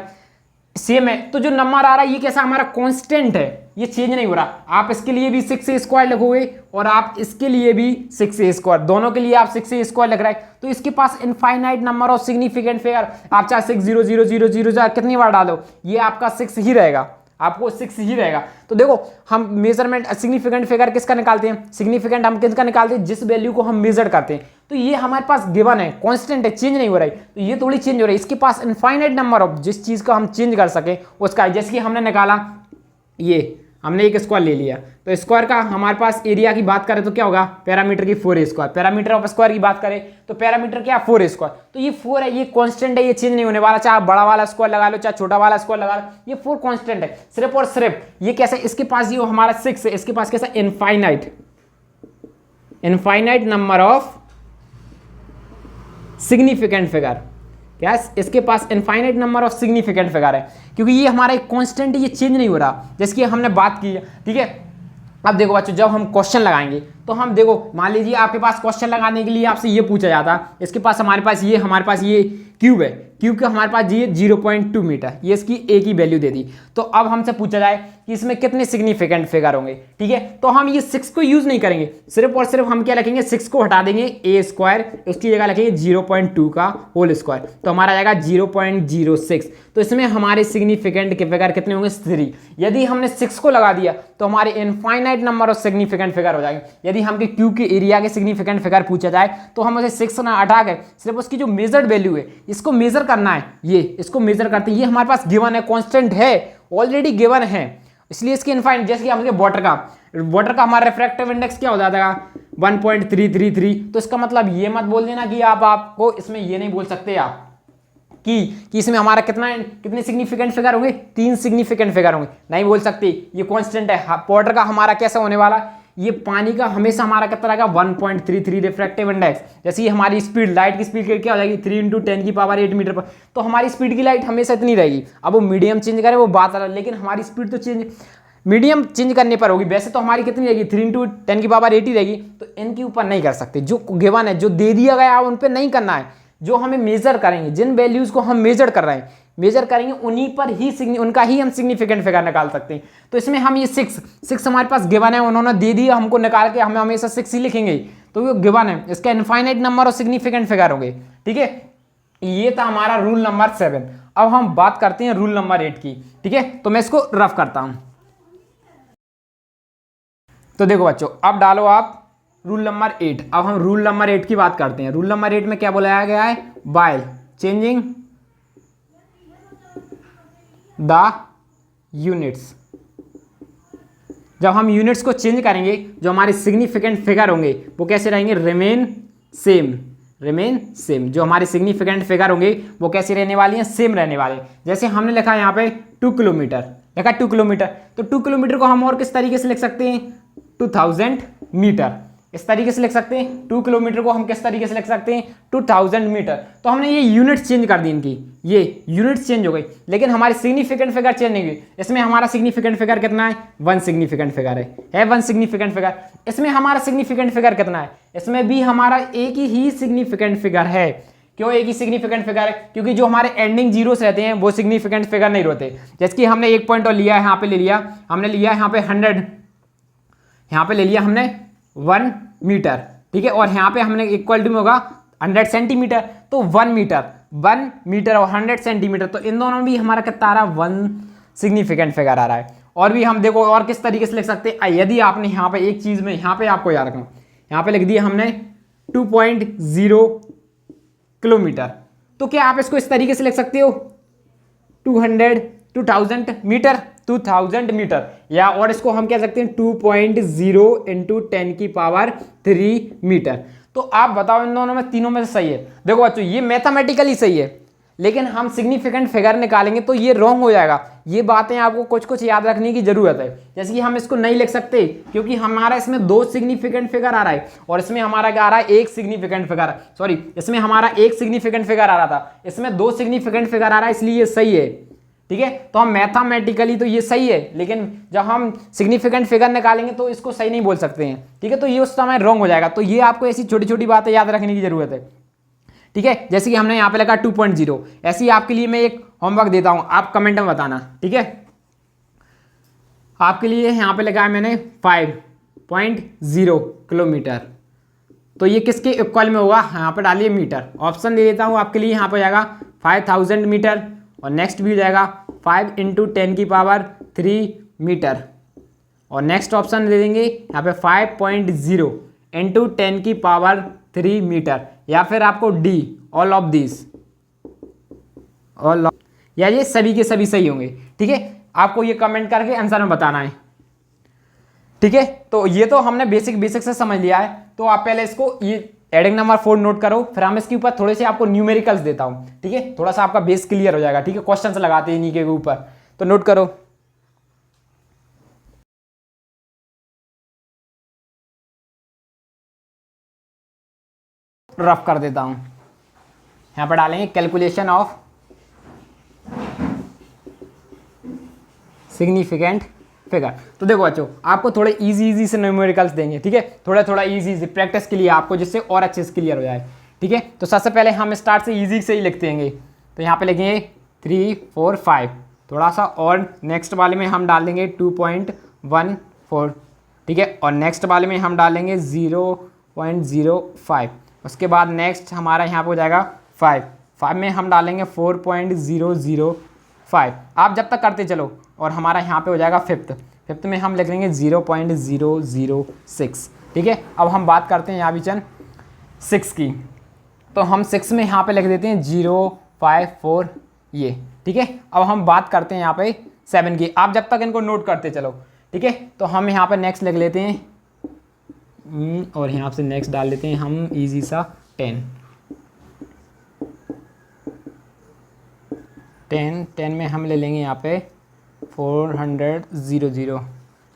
सेम है। तो जो नंबर आ रहा है ये कैसा हमारा कांस्टेंट है, ये चेंज नहीं हो रहा। आप इसके लिए भी 6a² लिखोगे और आप इसके लिए भी 6a², दोनों के लिए आप 6a² लिख रहे हैं, तो इसके पास infinite number of significant figure, आप चाहे 6 0 0 0 0 0 कितनी बार डालो ये आपका 6 ही रहेगा, आपको 6 ही रहेगा। तो देखो हम मेजरमेंट सिग्निफिकेंट फिगर किसका निकालते हैं, सिग्निफिकेंट हम किसका निकालते हैं, जिस वैल्यू को हम मेजर करते हैं। तो ये हमारे पास गिवन है, कांस्टेंट है, चेंज नहीं हो रहा है, तो ये थोड़ी चेंज हो रही है। इसके पास इनफाइनाइट नंबर ऑफ जिस चीज को हम चेंज कर सके उसका, जैसे कि हमने निकाला ये, हमने एक स्क्वायर ले लिया, तो स्क्वायर का हमारे पास एरिया की बात करें तो क्या होगा, पैरामीटर की 4a², पैरामीटर ऑफ स्क्वायर की बात करें तो पैरामीटर क्या 4a², तो ये 4 है, ये कांस्टेंट है, ये चेंज नहीं होने वाला, चाहे बड़ा वाला स्क्वायर लगा लो चाहे छोटा वाला स्क्वायर लगा लो, ये 4 कांस्टेंट है सिर्फ और सिर्फ। ये कैसे, इसके पास ये हमारा 6 है, इसके पास कैसा infinite number of significant figure, क्या इसके पास infinite number of significant figure है, क्योंकि ये हमारा एक कांस्टेंट है, ये चेंज नहीं हो रहा, जैसे कि हमने बात की है, ठीक है। अब देखो बच्चों, जब हम क्वेश्चन लगाएंगे तो हम देखो, मान लीजिए आपके पास क्वेश्चन लगाने के लिए आपसे ये पूछा जाता, इसके पास हमारे पास ये क्यूब है, क्यूब का हमारे पास ये 0.2 मीटर, ये इसकी ए की वैल्यू दे दी। तो अब हमसे पूछा जाए कि इसमें कितने सिग्निफिकेंट फिगर होंगे, ठीक है, तो हम ये 6 को यूज नहीं करेंगे, सिर्फ और सिर्फ हम क्या रखेंगे, 6 को हटा देंगे, a², उसकी जगह रखेंगे 0.2 का होल स्क्वायर, तो हमारा आएगा 0.06। तो इसमें हमारे सिग्निफिकेंट के फिगर कितने होंगे, 3। यदि हमने 6 को लगा दिया तो हमारे infinite number of significant figure हो जाएंगे। यदि हमके क्यूब के एरिया के सिग्निफिकेंट फिगर पूछा जाए तो हम उसे 6 ना हटा कर सिर्फ उसकी जो मेजर्ड वैल्यू है इसको मेजर करना है, ये इसको मेजर करते हैं, ये हमारे पास गिवन है, कांस्टेंट है, ऑलरेडी गिवन है, इसलिए इसकी इनफाइनाइट, जैसे कि हमने वाटर का हमारा रिफ्रैक्टिव इंडेक्स क्या हो जाता है 1.333, तो इसका मतलब ये मत बोल देना कि आपको इसमें ये नहीं बोल सकते आप कि इसमें हमारा कितने सिग्निफिकेंट फिगर होंगे, 3 सिग्निफिकेंट फिगर होंगे, नहीं बोल सकते, ये कांस्टेंट है। वाटर का हमारा कैसा होने वाला, ये पानी का हमेशा हमारा कितना रहेगा 1.33 रिफ्रैक्टिव इंडेक्स। जैसे ये हमारी स्पीड, लाइट की स्पीड क्या हो जाएगी 3 × 10⁸ मीटर पर, तो हमारी स्पीड की लाइट हमेशा इतनी रहेगी। अब वो मीडियम चेंज करे वो बात अलग, लेकिन हमारी स्पीड तो मीडियम चेंज करने पर होगी, वैसे तो हमारी कितनी रहेगी 3 × 10⁸ रहेगी। तो इनके ऊपर नहीं कर सकते, जो गिवन है, जो दे दिया गया है उन पर नहीं करना है, जो हमें मेजर करेंगे, जिन वैल्यूज को हम मेजर कर रहे हैं, मेजर करेंगे उन्हीं पर ही उनका ही हम सिग्निफिकेंट फिगर निकाल सकते हैं। तो इसमें हम ये 6 हमारे पास गिवन है, उन्होंने दे दिया हमको निकाल के, हमें हमेशा 6 ही लिखेंगे, तो ये गिवन है, इसका infinite number of significant figure होंगे, ठीक है। ये था हमारा रूल नंबर 7। अब हम बात करते हैं रूल नंबर 8 की, ठीक है, तो मैं इसको रफ करता हूं। तो देखो बच्चों, अब डालो आप रूल नंबर 8। अब हम रूल नंबर 8 की बात करते हैं। रूल नंबर 8 में क्या बोलाया गया है, बाय चेंजिंग द यूनिट्स, जब हम यूनिट्स को चेंज करेंगे जो हमारे सिग्निफिकेंट फिगर होंगे वो कैसे रहेंगे, रिमेन सेम। जो हमारे सिग्निफिकेंट फिगर होंगे वो कैसे रहने वाली हैं, सेम रहने वाले। जैसे हमने लिखा है यहाँ पे 2 किलोमीटर, लिखा 2 किलोमीटर, तो 2 किलोमीटर को हम और किस तरीके से लिख सकते हैं, 2000 मीटर, इस तरीके से लिख सकते हैं। 2 किलोमीटर को हम किस तरीके से लिख सकते हैं, 2000 मीटर। तो हमने ये यूनिट्स चेंज कर दी, इनकी ये यूनिट्स चेंज हो गई, लेकिन हमारी सिग्निफिकेंट फिगर चेंज नहीं हुई। इसमें हमारा सिग्निफिकेंट फिगर कितना है, 1 सिग्निफिकेंट फिगर है 1 सिग्निफिकेंट फिगर। इसमें हमारा सिग्निफिकेंट फिगर कितना है, इसमें भी हमारा एक ही सिग्निफिकेंट फिगर है। क्यों एक ही सिग्निफिकेंट फिगर है, क्योंकि जो हमारे एंडिंग जीरोस रहते हैं वो सिग्निफिकेंट फिगर नहीं होते। जैसे कि हमने एक पॉइंट और लिया है, यहाँ पे ले लिया, हमने लिया यहाँ पे 100, यहाँ पे ले लिया हमने 1 मीटर, ठीक है, और यहाँ पे हमने इक्वल टू में होगा 100 सेंटीमीटर, तो 1 मीटर और 100 सेंटीमीटर, तो इन दोनों में भी हमारा कितना आ रहा है 1 सिग्निफिकेंट फिगर आ रहा है। और भी हम देखो और किस तरीके से लिख सकते हैं, यदि आपने यहाँ पे एक चीज में यहाँ पे आपको याद रखना, यहाँ पे लिख दिया हमने 2.0 किलोमीटर, तो क्या आप इसको इस तरीके से लिख सकते हो 2000 मीटर, 2000 मीटर, या और इसको हम कह सकते हैं 2.0 इंटू 10⁻³ मीटर। तो आप बताओ इन दोनों में, तीनों में से सही है? देखो बच्चों ये मैथमेटिकली सही है, लेकिन हम सिग्निफिकेंट फिगर निकालेंगे तो ये रॉन्ग हो जाएगा। ये बातें आपको कुछ कुछ याद रखने की जरूरत है। जैसे कि हम इसको नहीं लिख सकते क्योंकि हमारा इसमें 2 सिग्निफिकेंट फिगर आ रहा है और इसमें हमारा क्या आ रहा है, 1 सिग्निफिकेंट फिगर, सॉरी इसमें हमारा 1 सिग्निफिकेंट फिगर आ रहा था, इसमें 2 सिग्निफिकेंट फिगर आ रहा है, इसलिए ये सही है। ठीक है, तो हम मैथमेटिकली तो ये सही है, लेकिन जब हम सिग्निफिकेंट फिगर निकालेंगे तो इसको सही नहीं बोल सकते हैं। ठीक है, तो ये उस समय रॉन्ग हो जाएगा। तो ये आपको ऐसी छोटी छोटी बातें याद रखने की जरूरत है। ठीक है, जैसे कि हमने यहाँ पे लगा 2.0, ऐसे ही आपके लिए मैं एक होमवर्क देता हूं, आप कमेंट में बताना। ठीक है, आपके लिए यहाँ पे लगा है मैंने 5.0 किलोमीटर, तो ये किसके इक्वल में होगा, यहाँ पे डालिए मीटर। ऑप्शन दे देता हूँ आपके लिए, यहाँ पे जाएगा 5000 मीटर, और नेक्स्ट भी जाएगा 5 इंटू 10⁻³ मीटर, और नेक्स्ट ऑप्शन दे देंगे यहाँ पे 5.0 इंटू 10⁻³ मीटर, या फिर आपको डी ऑल ऑफ दिस, या ये सभी के सभी सही होंगे। ठीक है, आपको ये कमेंट करके आंसर में बताना है। ठीक है, तो ये तो हमने बेसिक से समझ लिया है। तो आप पहले इसको ये एडिंग नंबर 4 नोट करो, फिर हम इसके ऊपर थोड़े से आपको न्यूमेरिकल्स देता हूं। ठीक है, थोड़ा सा आपका बेस क्लियर हो जाएगा। ठीक है, क्वेश्चंस लगाते हैं इन्हीं के ऊपर, तो नोट करो। रफ कर देता हूं, यहां पर डालेंगे कैलकुलेशन ऑफ सिग्निफिकेंट फिगर। तो देखो बच्चों, आपको थोड़े इजी से न्यूमेरिकल्स देंगे। ठीक है, थोड़ा इजी प्रैक्टिस के लिए आपको, जिससे और अच्छे से क्लियर हो जाए। ठीक है, तो सबसे पहले हम स्टार्ट से इजी से ही लिखते हैं। तो यहाँ पे लिखेंगे 3 4 5, थोड़ा सा और नेक्स्ट वाले में हम डाल देंगे 2.14। ठीक है, और नेक्स्ट वाले में हम डालेंगे 0.05, उसके बाद नेक्स्ट हमारा यहाँ पे हो जाएगा 5 में हम डालेंगे 4.005। आप जब तक करते चलो, और हमारा यहाँ पे हो जाएगा फिफ्थ में हम लिख लेंगे 0.006। ठीक है, अब हम बात करते हैं यहाँ विचन 6 की, तो हम 6 में यहाँ पे लिख देते हैं 054 ये। ठीक है, अब हम बात करते हैं यहाँ पे 7 की, आप जब तक इनको नोट करते चलो। ठीक है, तो हम यहाँ पे नेक्स्ट लिख लेते हैं, और यहाँ से नेक्स्ट डाल लेते हैं हम इजी सा 10 में हम ले लेंगे यहाँ पे 400।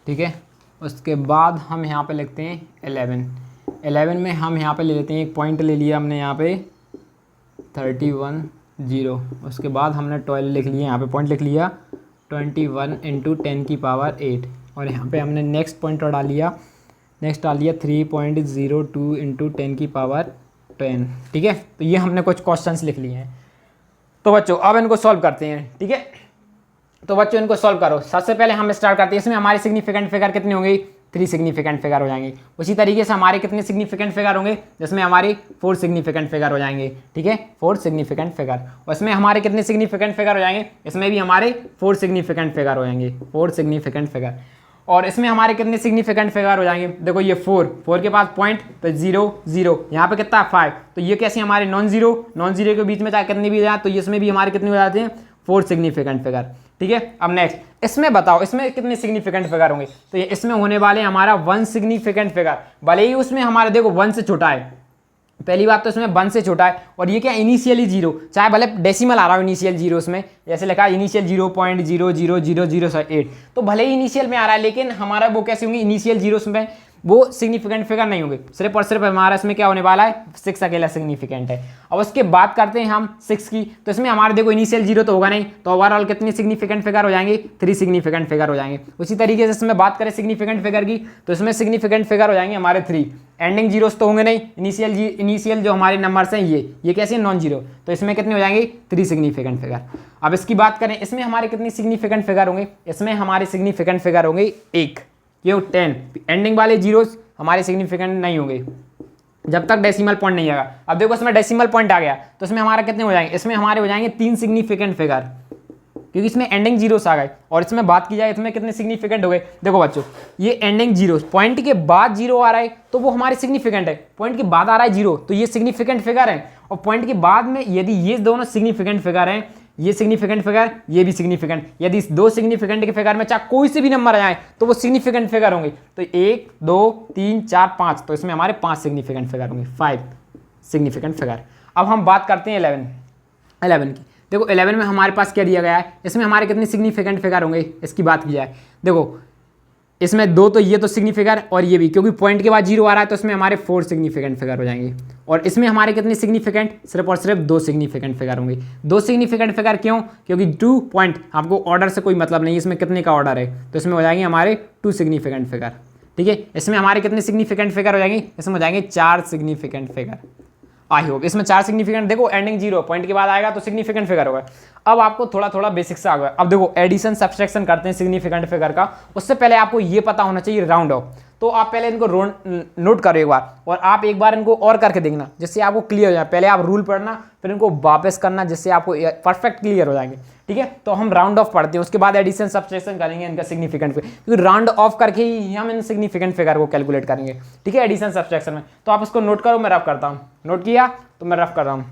ठीक है, उसके बाद हम यहाँ पे लिखते हैं 11 में हम यहाँ पे ले लेते हैं, एक पॉइंट ले लिया हमने यहाँ पे 31 उसके बाद हमने 12 लिख लिया, यहाँ पे पॉइंट लिख लिया 21 इंटू 10⁸, और यहाँ पे हमने नेक्स्ट पॉइंट डाल लिया, 3.02 इंटू 10⁻10। ठीक है, तो ये हमने कुछ क्वेश्चंस लिख लिए हैं। तो बच्चों अब इनको सॉल्व करते हैं। ठीक है, तो बच्चों इनको सॉल्व करो। सबसे पहले हम स्टार्ट करते हैं, इसमें हमारे सिग्निफिकेंट फिगर कितने होंगे, 3 सिग्निफिकेंट फिगर हो जाएंगे। उसी तरीके से हमारे कितने सिग्निफिकेंट फिगर होंगे, जिसमें हमारे 4 सिग्निफिकेंट फिगर हो जाएंगे। ठीक है, 4 सिग्निफिकेंट फिगर, और इसमें हमारे कितने सिग्निफिकेंट फिगर हो जाएंगे, इसमें भी हमारे 4 सिग्निफिकेंट फिगर हो जाएंगे, 4 सिग्निफिकेंट फिगर। और इसमें हमारे कितने सिग्निफिकेंट फिगर हो जाएंगे, देखो ये 4 के पास पॉइंट, तो 0 यहाँ पे कितना 5, तो ये कैसे हमारे नॉन जीरो के बीच में चाहे कितने भी जाए, तो इसमें भी हमारे कितने हो जाते हैं 4 सिग्निफिकेंट फिगर। ठीक है, अब नेक्स्ट इसमें बताओ इसमें कितने सिग्निफिकेंट फिगर होंगे, तो ये इसमें होने वाले हमारा 1 सिग्निफिकेंट फिगर, भले ही उसमें हमारे देखो 1 से छोटा है, पहली बात तो इसमें 1 से छोटा है, और ये क्या इनिशियली 0, चाहे भले डेसिमल आ रहा हो इनिशियल 0, उसमें जैसे लिखा है इनिशियल 0.00008, तो भले ही इनिशियल में आ रहा है, लेकिन हमारा वो कैसे होंगे इनिशियल 0 में वो सिग्निफिकेंट फिगर नहीं होंगे, सिर्फ और सिर्फ हमारा इसमें क्या होने वाला है 6 अकेला सिग्निफिकेंट है। अब उसके बात करते हैं हम 6 की, तो इसमें हमारे देखो इनिशियल 0 तो होगा नहीं, तो ओवरऑल कितने सिग्निफिकेंट फिगर हो जाएंगे 3 सिग्निफिकेंट फिगर हो जाएंगे। उसी तरीके से इसमें बात करें सिग्निफिकेंट फिगर की, तो इसमें सिग्निफिकेंट फिगर हो जाएंगे हमारे 3, एंडिंग जीरोस तो होंगे नहीं, इनिशियल जो हमारे नंबर्स हैं ये कैसे नॉन जीरो, तो इसमें कितने हो जाएंगे 3 सिग्निफिकेंट फिगर। अब इसकी बात करें इसमें हमारे कितने सिग्निफिकेंट फिगर होंगे, इसमें हमारे सिग्निफिकेंट फिगर होंगे 1, ये 10, एंडिंग वाले जीरोस हमारे सिग्निफिकेंट नहीं होंगे, जब तक डेसिमल पॉइंट नहीं आएगा। अब देखो इसमें डेसिमल पॉइंट आ गया तो इसमें हमारा कितने हो जाएंगे, इसमें हमारे हो जाएंगे 3 सिग्निफिकेंट फिगर, क्योंकि इसमें एंडिंग जीरोस आ गए। और इसमें बात की जाए इसमें कितने सिग्निफिकेंट हो गए, देखो बच्चों ये एंडिंग जीरो, पॉइंट के बाद जीरो आ रहा है तो वो हमारे सिग्निफिकेंट है, पॉइंट के बाद आ रहा है जीरो तो ये सिग्निफिकेंट फिगर है। और पॉइंट के बाद में यदि ये दोनों सिग्निफिकेंट फिगर हैं, ये सिग्निफिकेंट फिगर, ये भी सिग्निफिकेंट, यदि इस दो सिग्निफिकेंट के फिगर में चाहे कोई से भी नंबर आ जाए तो वो सिग्निफिकेंट फिगर होंगे। तो 1 2 3 4 5, तो इसमें हमारे 5 सिग्निफिकेंट फिगर होंगे, 5 सिग्निफिकेंट फिगर। अब हम बात करते हैं 11 की। देखो 11 में हमारे पास क्या दिया गया है, इसमें हमारे कितने सिग्निफिकेंट फिगर होंगे, इसकी बात की जाए देखो इसमें 2 तो ये तो सिग्निफिकेंट और ये भी, क्योंकि पॉइंट के बाद जीरो आ रहा है तो इसमें हमारे 4 सिग्निफिकेंट फिगर हो जाएंगे। और इसमें हमारे कितने सिग्निफिकेंट, सिर्फ और सिर्फ 2 सिग्निफिकेंट फिगर होंगे। 2 सिग्निफिकेंट फिगर क्यों, क्योंकि 2 पॉइंट, आपको ऑर्डर से कोई मतलब नहीं, इसमें कितने का ऑर्डर है, तो इसमें हो जाएंगे हमारे 2 सिग्निफिकेंट फिगर। ठीक है, इसमें हमारे कितने सिग्निफिकेंट फिगर हो जाएंगे, इसमें हो जाएंगे 4 सिग्निफिकेंट फिगर। आई होप इसमें 4 सिग्निफिकेंट, देखो एंडिंग जीरो, पॉइंट के बाद आएगा तो सिग्निफिकेंट फिगर होगा। अब आपको थोड़ा थोड़ा बेसिक से आ गया। अब देखो एडिशन सब्सट्रैक्शन करते हैं सिग्निफिकेंट फिगर का, उससे पहले आपको ये पता होना चाहिए राउंड ऑफ। तो आप पहले इनको नोट करो एक बार, और आप एक बार इनको और करके देखना जिससे आपको क्लियर हो जाए। पहले आप रूल पढ़ना, फिर इनको वापस करना, जिससे आपको परफेक्ट क्लियर हो जाएंगे। ठीक है, तो हम राउंड ऑफ पढ़ते हैं, उसके बाद एडिशन सब्सट्रैक्शन करेंगे इनका सिग्निफिकेंट फिगर, क्योंकि राउंड ऑफ करके ही हम इन सिग्निफिकेंट फिगर को कैलकुलेट करेंगे। ठीक है, एडिशन सब्सट्रैक्शन में। तो आप इसको नोट करो, मैं रफ करता हूँ। नोट किया तो मैं रफ कर रहा हूँ।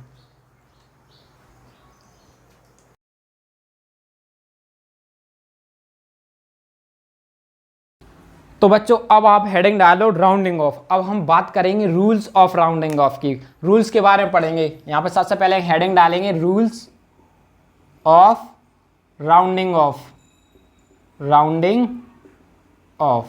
तो बच्चों अब आप हेडिंग डालो राउंडिंग ऑफ। अब हम बात करेंगे रूल्स ऑफ राउंडिंग ऑफ की, रूल्स के बारे में पढ़ेंगे। यहाँ पे सबसे पहले हेडिंग डालेंगे rules of rounding off, rounding off.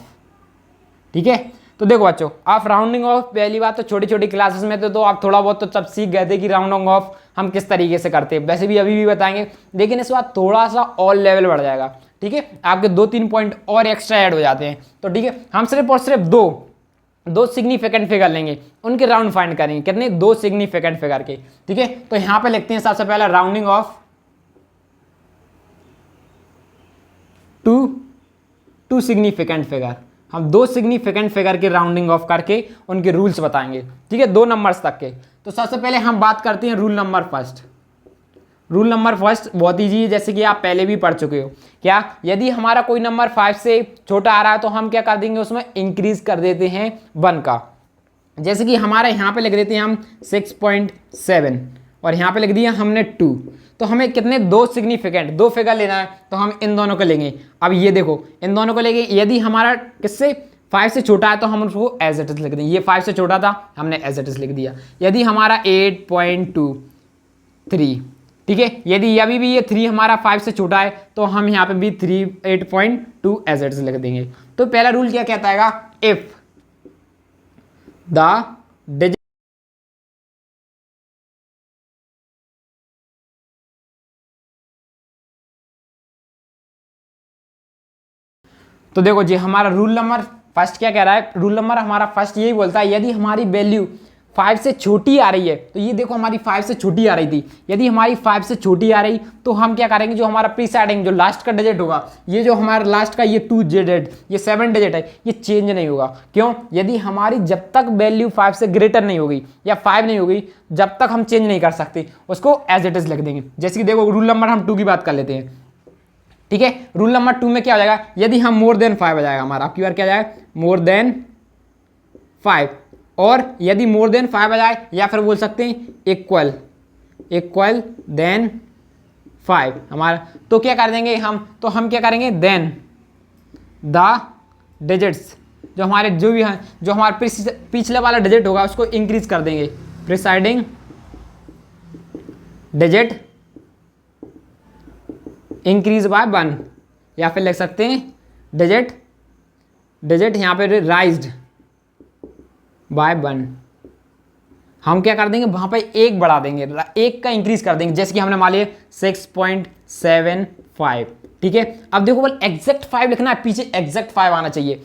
ठीक है, तो देखो बच्चों आप राउंडिंग ऑफ, पहली बात तो छोटी छोटी क्लासेस में तो आप थोड़ा बहुत तो सब सीख गए थे कि राउंडिंग ऑफ हम किस तरीके से करते हैं, वैसे भी अभी भी बताएंगे, लेकिन इस बार थोड़ा सा और लेवल बढ़ जाएगा। ठीक है, आपके 2-3 पॉइंट और एक्स्ट्रा ऐड हो जाते हैं। तो ठीक है, हम सिर्फ और सिर्फ दो सिग्निफिकेंट फिगर लेंगे, उनके राउंड फाइंड करेंगे, कितने, 2 सिग्निफिकेंट फिगर के। ठीक है, तो यहां पे लिखते हैं सबसे पहले rounding off to significant figure. हम 2 सिग्निफिकेंट फिगर के राउंडिंग ऑफ करके उनके रूल्स बताएंगे। ठीक है, 2 नंबर्स तक के। तो सबसे पहले हम बात करते हैं rule number first. Rule number first बहुत ईजी है, जैसे कि आप पहले भी पढ़ चुके हो। क्या, यदि हमारा कोई नंबर 5 से छोटा आ रहा है तो हम क्या कर देंगे, उसमें इंक्रीज कर देते हैं 1 का। जैसे कि हमारा यहाँ पे लिख देते हैं हम 6.7 और यहाँ पे लिख दिया हमने 2। तो हमें कितने, 2 सिग्निफिकेंट 2 फिगर लेना है, तो हम इन दोनों को लेंगे। अब ये देखो इन दोनों को लेंगे, यदि हमारा किससे 5 से छोटा है तो हम उसको एज इट इज लिख देंगे। ये 5 से छोटा था, हमने एज इट इज लिख दिया। यदि हमारा 8.23, ठीक है, यदि अभी भी ये 3 हमारा 5 से छोटा है तो हम यहाँ पे भी 8.2 एज इट इज लिख देंगे। तो पहला रूल क्या कहता है, इफ द डिजिट, तो देखो जी हमारा रूल नंबर फर्स्ट क्या कह रहा है, रूल नंबर हमारा फर्स्ट यही बोलता है, यदि हमारी वैल्यू 5 से छोटी आ रही है, तो ये देखो हमारी 5 से छोटी आ रही थी, यदि हमारी 5 से छोटी आ रही तो हम क्या करेंगे, जो हमारा प्रीसाइडिंग जो लास्ट का डिजिट होगा, ये जो हमारा लास्ट का ये 2 डिजिट, ये 7 डिजिट है, ये चेंज नहीं होगा। क्यों, यदि हमारी जब तक वैल्यू 5 से ग्रेटर नहीं होगी या 5 नहीं होगी, जब तक हम चेंज नहीं कर सकते, उसको एज इट इज लिख देंगे। जैसे कि देखो रूल नंबर हम 2 की बात कर लेते हैं। ठीक है, रूल नंबर 2 में क्या हो जाएगा, यदि हम मोर देन 5 आ जाएगा हमारा, आपकी बार क्या जाएगा, मोर देन 5, और यदि मोर देन 5 आ जाए, या फिर बोल सकते हैं इक्वल देन 5 हमारा, तो क्या कर देंगे हम, तो हम क्या करेंगे, देन द डिजिट्स, जो हमारे जो भी हैं, जो हमारे पिछले वाला डिजिट होगा उसको इंक्रीज कर देंगे, प्रिसाइडिंग डिजिट इंक्रीज बाय 1, या फिर लिख सकते हैं डिजिट यहाँ पे राइज्ड बाय 1। हम क्या कर देंगे, वहां पे 1 बढ़ा देंगे, 1 का इंक्रीज कर देंगे, जैसे कि हमने मान लिया 6.75। ठीक है, अब देखो बोल एग्जैक्ट 5 लिखना है, पीछे एग्जैक्ट 5 आना चाहिए,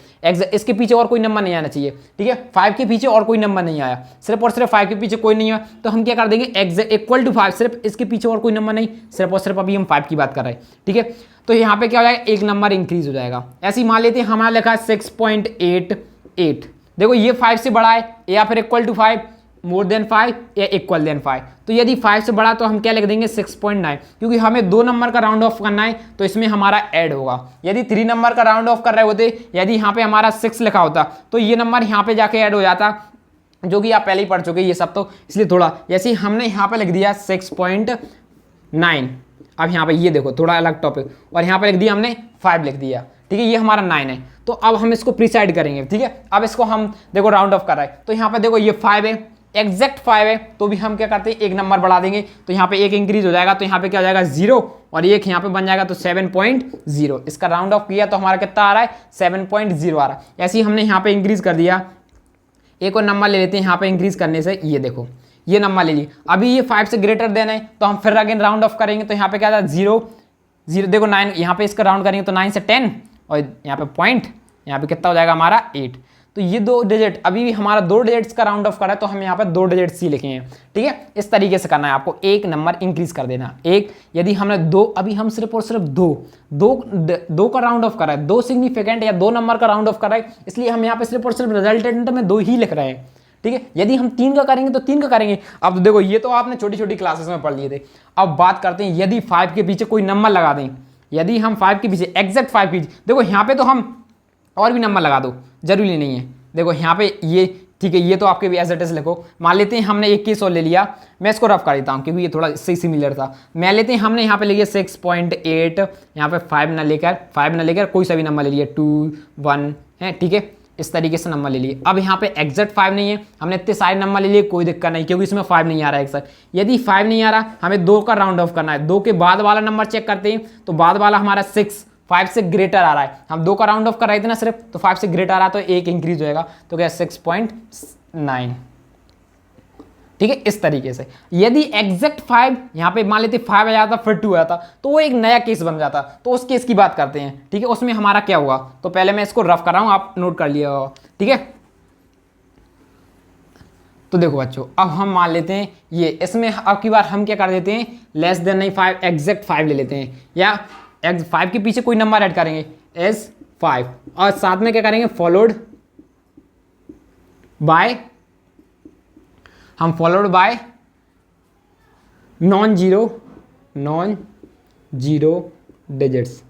इसके पीछे और कोई नंबर नहीं आना चाहिए। ठीक है, 5 के पीछे और कोई नंबर नहीं आया, सिर्फ और सिर्फ 5 के पीछे कोई नहीं आया, तो हम क्या कर देंगे, एग्जैक्ट इक्वल टू 5, सिर्फ इसके पीछे और कोई नंबर नहीं, सिर्फ और सिर्फ अभी हम 5 की बात कर रहे हैं। ठीक है, तो यहाँ पे क्या हो जाएगा, 1 नंबर इंक्रीज हो जाएगा। ऐसे ही मान लेते हैं हमारा लिखा है 6.88, देखो ये 5 से बड़ा है या फिर इक्वल टू 5, मोर देन 5 या इक्वल देन 5। तो यदि 5 से बड़ा तो हम क्या लिख देंगे 6.9, क्योंकि हमें 2 नंबर का राउंड ऑफ करना है तो इसमें हमारा ऐड होगा। यदि 3 नंबर का राउंड ऑफ कर रहे होते, यदि यहाँ पे हमारा 6 लिखा होता तो ये नंबर यहाँ पे जाके ऐड हो जाता, जो कि आप पहले ही पढ़ चुके ये सब, तो इसलिए थोड़ा जैसे हमने यहाँ पे लिख दिया 6.9। अब यहाँ पे ये देखो थोड़ा अलग टॉपिक, और यहाँ पे लिख दिया हमने 5 लिख दिया, ठीक है, ये हमारा 9 है। तो अब हम इसको प्रिसाइड करेंगे, ठीक है। अब इसको हम देखो राउंड ऑफ कर रहा है, तो यहाँ पे देखो ये 5 है, एग्जैक्ट 5 है, तो भी हम क्या करते हैं एक नंबर बढ़ा देंगे, तो यहाँ पे एक इंक्रीज हो जाएगा, तो यहाँ पे क्या हो जाएगा 0, और एक यहाँ पे बन जाएगा तो 7.0। इसका राउंड ऑफ किया तो हमारा कितना आ रहा है 7.0 आ रहा है। ऐसे ही हमने यहाँ पे इंक्रीज कर दिया, एक और नंबर ले लेते हैं यहाँ पे इंक्रीज करने से, ये देखो ये नंबर ले लिए। अभी ये 5 से ग्रेटर देन है, तो हम फिर अगेन राउंड ऑफ करेंगे, तो यहाँ पे क्या था 0 0, देखो 9, यहाँ पे इसका राउंड करेंगे तो 9 से 10, और यहाँ पे पॉइंट, यहाँ पे कितना हो जाएगा हमारा 8। तो ये 2 डिजिट, अभी भी हमारा 2 डिजिट्स का राउंड ऑफ करा है, तो हम यहाँ पे 2 डिजिट सी लिखे हैं, ठीक है। इस तरीके से करना है आपको, एक नंबर इंक्रीज कर देना। एक यदि हमने 2, अभी हम सिर्फ और सिर्फ 2 का राउंड ऑफ करा है, 2 सिग्निफिकेंट या 2 नंबर का राउंड ऑफ करा है, इसलिए हम यहाँ पे सिर्फ और सिर्फ रिजल्टेंट में 2 ही लिख रहे हैं, ठीक है। यदि हम 3 का करेंगे तो 3 का करेंगे। अब तो देखो ये तो आपने छोटी छोटी क्लासेस में पढ़ लिए थे। अब बात करते हैं यदि 5 के पीछे कोई नंबर लगा दें, यदि हम 5 के पीछे एग्जैक्ट 5 के पीछे, देखो यहाँ पे तो हम और भी नंबर लगा दो, जरूरी नहीं है। देखो यहाँ पे ये, ठीक है, ये तो आपके भी एज इट इज लिखो। मान लेते हैं हमने एक केस और ले लिया, मैं इसको रफ कर देता हूँ क्योंकि ये थोड़ा इससे सिमिलर था। मान लेते हैं हमने यहाँ पे ले लिया 6.8, यहाँ पे 5 ना लेकर कोई सा भी नंबर ले लिया, 2 1 है, ठीक है, इस तरीके से नंबर ले लिए। अब यहाँ पे एग्जैक्ट 5 नहीं है, हमने इतने सारे नंबर ले लिए, कोई दिक्कत नहीं, क्योंकि इसमें 5 नहीं आ रहा है एक। यदि 5 नहीं आ रहा, हमें 2 का राउंड ऑफ करना है, 2 के बाद वाला नंबर चेक करते हैं, तो बाद वाला हमारा 6 5 से ग्रेटर आ रहा है। हम 2 का राउंड ऑफ कर रहे थे ना सिर्फ, तो 5 से ग्रेटर आ रहा, तो एक इंक्रीज होएगा, तो क्या 6.9, ठीक है, इस तरीके से। यदि एग्जैक्ट 5 यहाँ पे मान लेते 5 आ जाता फिर 2 आ जाता, तो वो एक नया केस बन जाता। तो उस केस की बात करते हैं, ठीक है, उसमें हमारा क्या हुआ, तो पहले मैं इसको रफ कर रहा हूँ, आप नोट कर लिया, ठीक है। तो देखो बच्चों, अब हम मान लेते हैं ये, इसमें अब की बार हम क्या कर देते हैं, लेस देन नहीं 5, एग्जैक्ट 5 ले लेते हैं, या 5 के पीछे कोई नंबर ऐड करेंगे एज 5, और साथ में क्या करेंगे फॉलोड बाय, हम followed by non zero digits.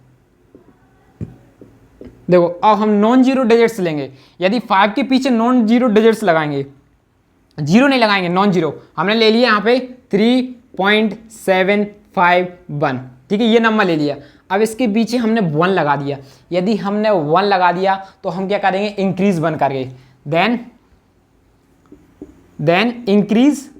देखो अब हम नॉन जीरो डिजिट्स लेंगे, यदि 5 के पीछे नॉन जीरो डिजिट्स लगाएंगे, जीरो नहीं लगाएंगे, नॉन जीरो, हमने ले लिया यहाँ पे 3.751, ठीक है, ये नंबर ले लिया। अब इसके पीछे हमने 1 लगा दिया, यदि हमने 1 लगा दिया तो हम क्या करेंगे इंक्रीज 1 करके, देन इंक्रीज,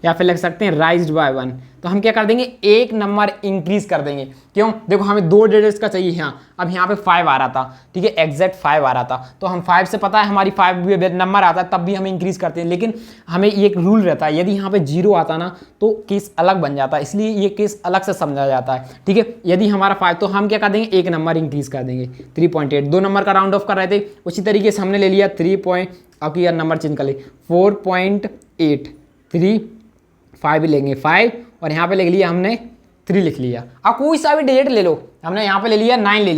या फिर लिख सकते हैं राइज्ड बाय 1। तो हम क्या कर देंगे एक नंबर इंक्रीज कर देंगे, क्यों, देखो हमें 2 डिजिट्स का चाहिए यहाँ, अब यहाँ पे 5 आ रहा था, ठीक है, एग्जैक्ट 5 आ रहा था, तो हम 5 से पता है हमारी 5 नंबर आता है, तब भी हम इंक्रीज करते हैं। लेकिन हमें एक रूल रहता है, यदि यहाँ पे 0 आता ना तो केस अलग बन जाता है, इसलिए ये केस अलग से समझा जाता है, ठीक है। यदि हमारा 5, तो हम क्या कर देंगे एक नंबर इंक्रीज कर देंगे, 3.8, 2 नंबर का राउंड ऑफ कर रहे थे, उसी तरीके से हमने ले लिया 3 अब यार नंबर चेंज कर ले 4.8, 3 5 लेंगे 5, और यहाँ पे लिख लिया हमने 3 लिख लिया। अब कोई सा भी डिजिट ले लो, हमने यहाँ पे ले लिया 9 ले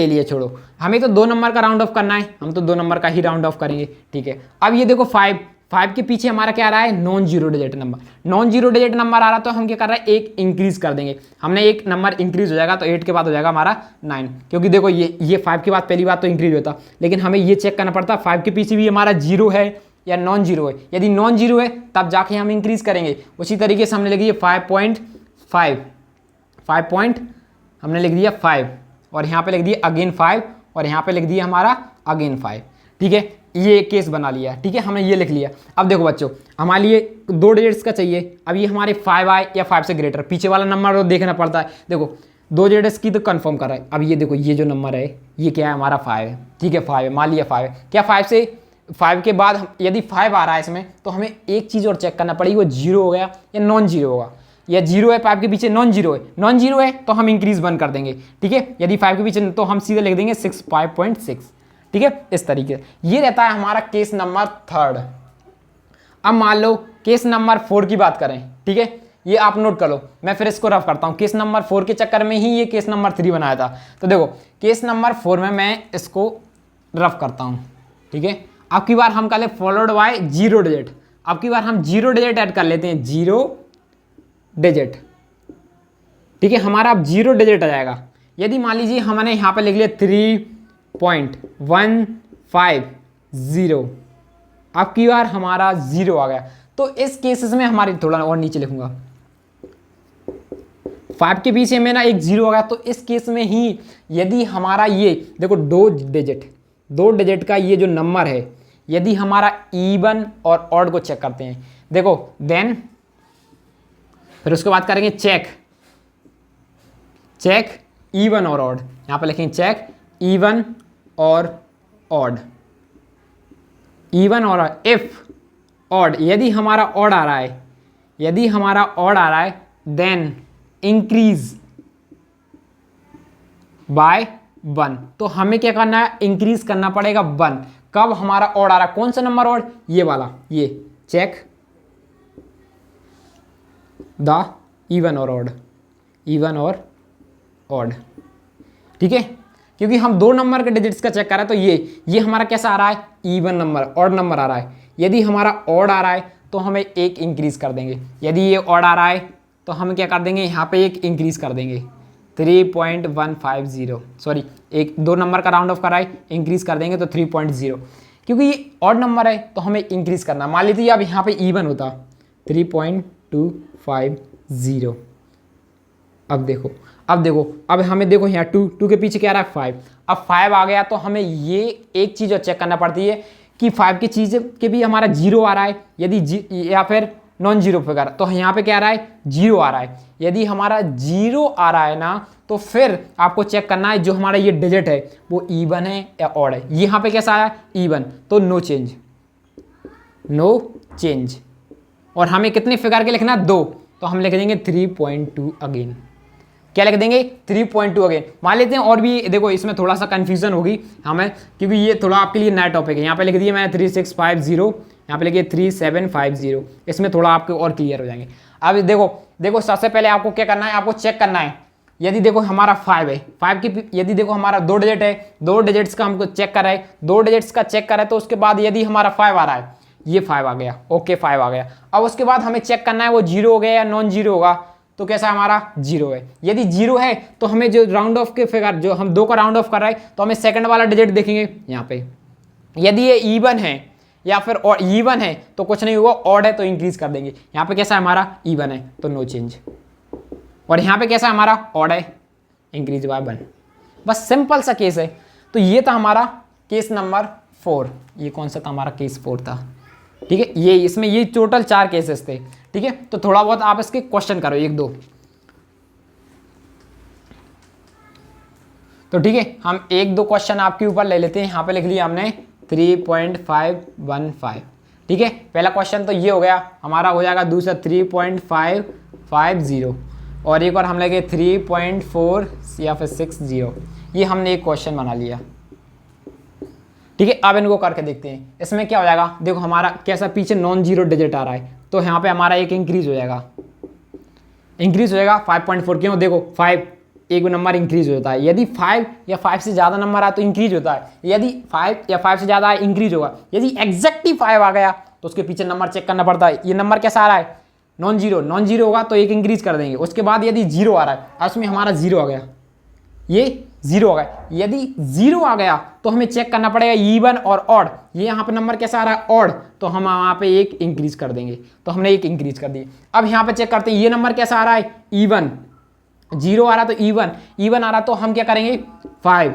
लिया, छोड़ो, हमें तो 2 नंबर का राउंड ऑफ करना है, हम तो 2 नंबर का ही राउंड ऑफ करेंगे, ठीक है। अब ये देखो 5 के पीछे हमारा क्या आ रहा है non zero digit number, non zero digit number आ रहा, तो हम क्या कर रहे हैं एक इंक्रीज कर देंगे, हमने एक नंबर इंक्रीज हो जाएगा, तो 8 के बाद हो जाएगा हमारा 9, क्योंकि देखो ये 5 के बाद पहली बात तो इंक्रीज होता, लेकिन हमें ये चेक करना पड़ता 5 के पीछे भी हमारा 0 है या नॉन जीरो है, यदि नॉन जीरो है तब जाके हम इंक्रीज करेंगे। उसी तरीके से हमने लिख दिया 5 हमने लिख दिया 5, और यहाँ पे लिख दिया अगेन 5, और यहाँ पे लिख दिया हमारा अगेन 5, ठीक है, ये केस बना लिया, ठीक है, हमने ये लिख लिया। अब देखो बच्चों, हमारे लिए 2 डिजिट्स का चाहिए, अब ये हमारे 5 आए या 5 से ग्रेटर, पीछे वाला नंबर तो देखना पड़ता है। देखो 2 डिजिट्स की तो कंफर्म कर रहा है, अब ये देखो ये जो नंबर है ये क्या है हमारा 5 है, ठीक है, 5 है, मान लिया 5 है, क्या 5 के बाद यदि 5 आ रहा है इसमें, तो हमें एक चीज़ और चेक करना पड़ेगी, वो 0 हो गया या नॉन जीरो होगा, या 0 है 5 के पीछे नॉन जीरो है तो हम इंक्रीज 1 कर देंगे, ठीक है। यदि 5 के पीछे तो हम सीधे लिख देंगे 5.6, ठीक है, इस तरीके से। ये रहता है हमारा केस नंबर 3। अब मान लो केस नंबर 4 की बात करें, ठीक है, ये आप नोट कर लो, मैं फिर इसको रफ करता हूँ, केस नंबर 4 के चक्कर में ही ये केस नंबर 3 बनाया था। तो देखो केस नंबर 4 में मैं इसको रफ करता हूँ, ठीक है। अब की बार हम कर ले फॉलोड बाय 0 डिजिट। अब की बार हम 0 डिजिट ऐड कर लेते हैं, 0 डिजिट, ठीक है। हमारा अब 0 डिजिट आ जाएगा। यदि मान लीजिए हमने यहाँ पे लिख लिया 3.150, अब की बार हमारा 0 आ गया, तो इस केसेस में हमारी, थोड़ा और नीचे लिखूंगा, 5 के पीछे में ना एक 0 आ गया, तो इस केस में ही यदि हमारा ये देखो 2 डिजिट का ये जो नंबर है, यदि हमारा इवन और ऑड को चेक करते हैं, देखो देन फिर उसके बाद करेंगे चेक इवन और ऑड। यहां पर लिखेंगे चेक इवन और ऑड, इवन और इफ ऑड, यदि हमारा ऑड आ रहा है, देन इंक्रीज बाय 1। तो हमें क्या करना है, इंक्रीज करना पड़ेगा 1। कब हमारा ऑड आ रहा है, कौन सा नंबर ऑड, ये वाला, ये चेक द इवन और ऑड, ठीक है। क्योंकि हम 2 नंबर के डिजिट्स का चेक कर रहे हैं, तो ये हमारा कैसा आ रहा है, इवन नंबर, ऑड नंबर आ रहा है। यदि हमारा ऑड आ रहा है तो हमें एक इंक्रीज कर देंगे। यदि ये ऑड आ रहा है तो हम क्या कर देंगे, यहाँ पे एक इंक्रीज कर देंगे, 3.150, सॉरी 2 नंबर का राउंड ऑफ कर रहा है, इंक्रीज कर देंगे तो 3.0। क्योंकि ये ऑड नंबर है तो हमें इंक्रीज करना। मान लीजिए अब यहाँ पे इवन होता 3.250। अब देखो अब हमें देखो यहाँ 2 के पीछे क्या आ रहा है 5। अब 5 आ गया तो हमें ये एक चीज़ और चेक करना पड़ती है कि 5 की चीज़ के भी हमारा 0 आ रहा है, यदि या फिर नॉन जीरो फिगर, तो यहाँ पे क्या आ रहा है, 0 आ रहा है। यदि हमारा 0 आ रहा है ना, तो फिर आपको चेक करना है जो हमारा ये डिजिट है वो इवन है या ऑड है। यहाँ पे कैसा आया, इवन, तो नो चेंज। और हमें कितने फिगर के लिखना, 2, तो हम लिख देंगे 3.2 अगेन। क्या लिख देंगे, 3.2 अगेन। मान लेते हैं और भी, देखो इसमें थोड़ा सा कंफ्यूजन होगी हमें, क्योंकि ये थोड़ा आपके लिए नया टॉपिक है। यहाँ पे लिख दिया मैंने 3650, यहाँ पे लिखिए 3750, इसमें थोड़ा आपके और क्लियर हो जाएंगे। अब देखो सबसे पहले आपको क्या करना है, आपको चेक करना है। यदि देखो हमारा 5 है, 5 की यदि देखो हमारा 2 डिजिट है, 2 डिजिट्स का हमको चेक कर रहा है, 2 डिजिट्स का चेक कर रहा है, तो उसके बाद यदि हमारा 5 आ रहा है, ये 5 आ गया, ओके 5 आ गया। अब उसके बाद हमें चेक करना है वो 0 हो गया या नॉन जीरो होगा, तो कैसा हमारा 0 है। यदि 0 है तो हमें जो राउंड ऑफ के फिगर, जो हम 2 का राउंड ऑफ कर रहे हैं, तो हमें सेकंड वाला डिजिट देखेंगे यहाँ पे। यदि ये इवन है या फिर और इवन है तो कुछ नहीं हुआ, ऑड है तो इंक्रीज कर देंगे। यहाँ पे कैसा हमारा इवन है तो नो चेंज, और यहाँ पे कैसा हमारा ऑड है, इंक्रीज बाय 1। बस सिंपल सा केस है। तो ये था हमारा केस नंबर 4। ये कौन सा था, हमारा केस 4 था, ठीक है। ये इसमें ये टोटल 4 केसेस थे, ठीक है। तो थोड़ा बहुत आप इसके क्वेश्चन करो, 1-2। तो ठीक है, हम 1-2 क्वेश्चन आपके ऊपर ले लेते हैं। यहाँ पे लिख लिया हमने 3.515, ठीक है। पहला क्वेश्चन तो ये हो गया, हमारा हो जाएगा दूसरा 3.550, और एक और हम लगे 3.4 या फिर 60। ये हमने एक क्वेश्चन बना लिया, ठीक है। अब इनको करके देखते हैं, इसमें क्या हो जाएगा। देखो हमारा कैसा पीछे नॉन जीरो डिजिट आ रहा है, तो यहाँ पे हमारा एक इंक्रीज हो जाएगा, 5.4। क्यों, देखो 5 एक नंबर इंक्रीज होता है। यदि 5 या 5 से ज़्यादा नंबर आए तो इंक्रीज होता है, यदि 5 या 5 से ज़्यादा आए इंक्रीज होगा। यदि एग्जैक्टली 5 आ गया तो उसके पीछे नंबर चेक करना पड़ता है। ये नंबर कैसा आ रहा है, नॉन जीरो होगा तो एक इंक्रीज कर देंगे। उसके बाद यदि 0 आ रहा है, उसमें हमारा 0 आ गया, ये 0 आ गया। यदि 0 आ गया तो हमें चेक करना पड़ेगा इवन और ऑड। ये यहाँ पे नंबर कैसा आ रहा है, ऑड, तो हम वहाँ पे एक इंक्रीज कर देंगे, तो हमने एक इंक्रीज कर दी। अब यहाँ पे चेक करते हैं, ये नंबर कैसा आ रहा है, इवन, 0 आ रहा तो इवन आ रहा, तो हम क्या करेंगे 5,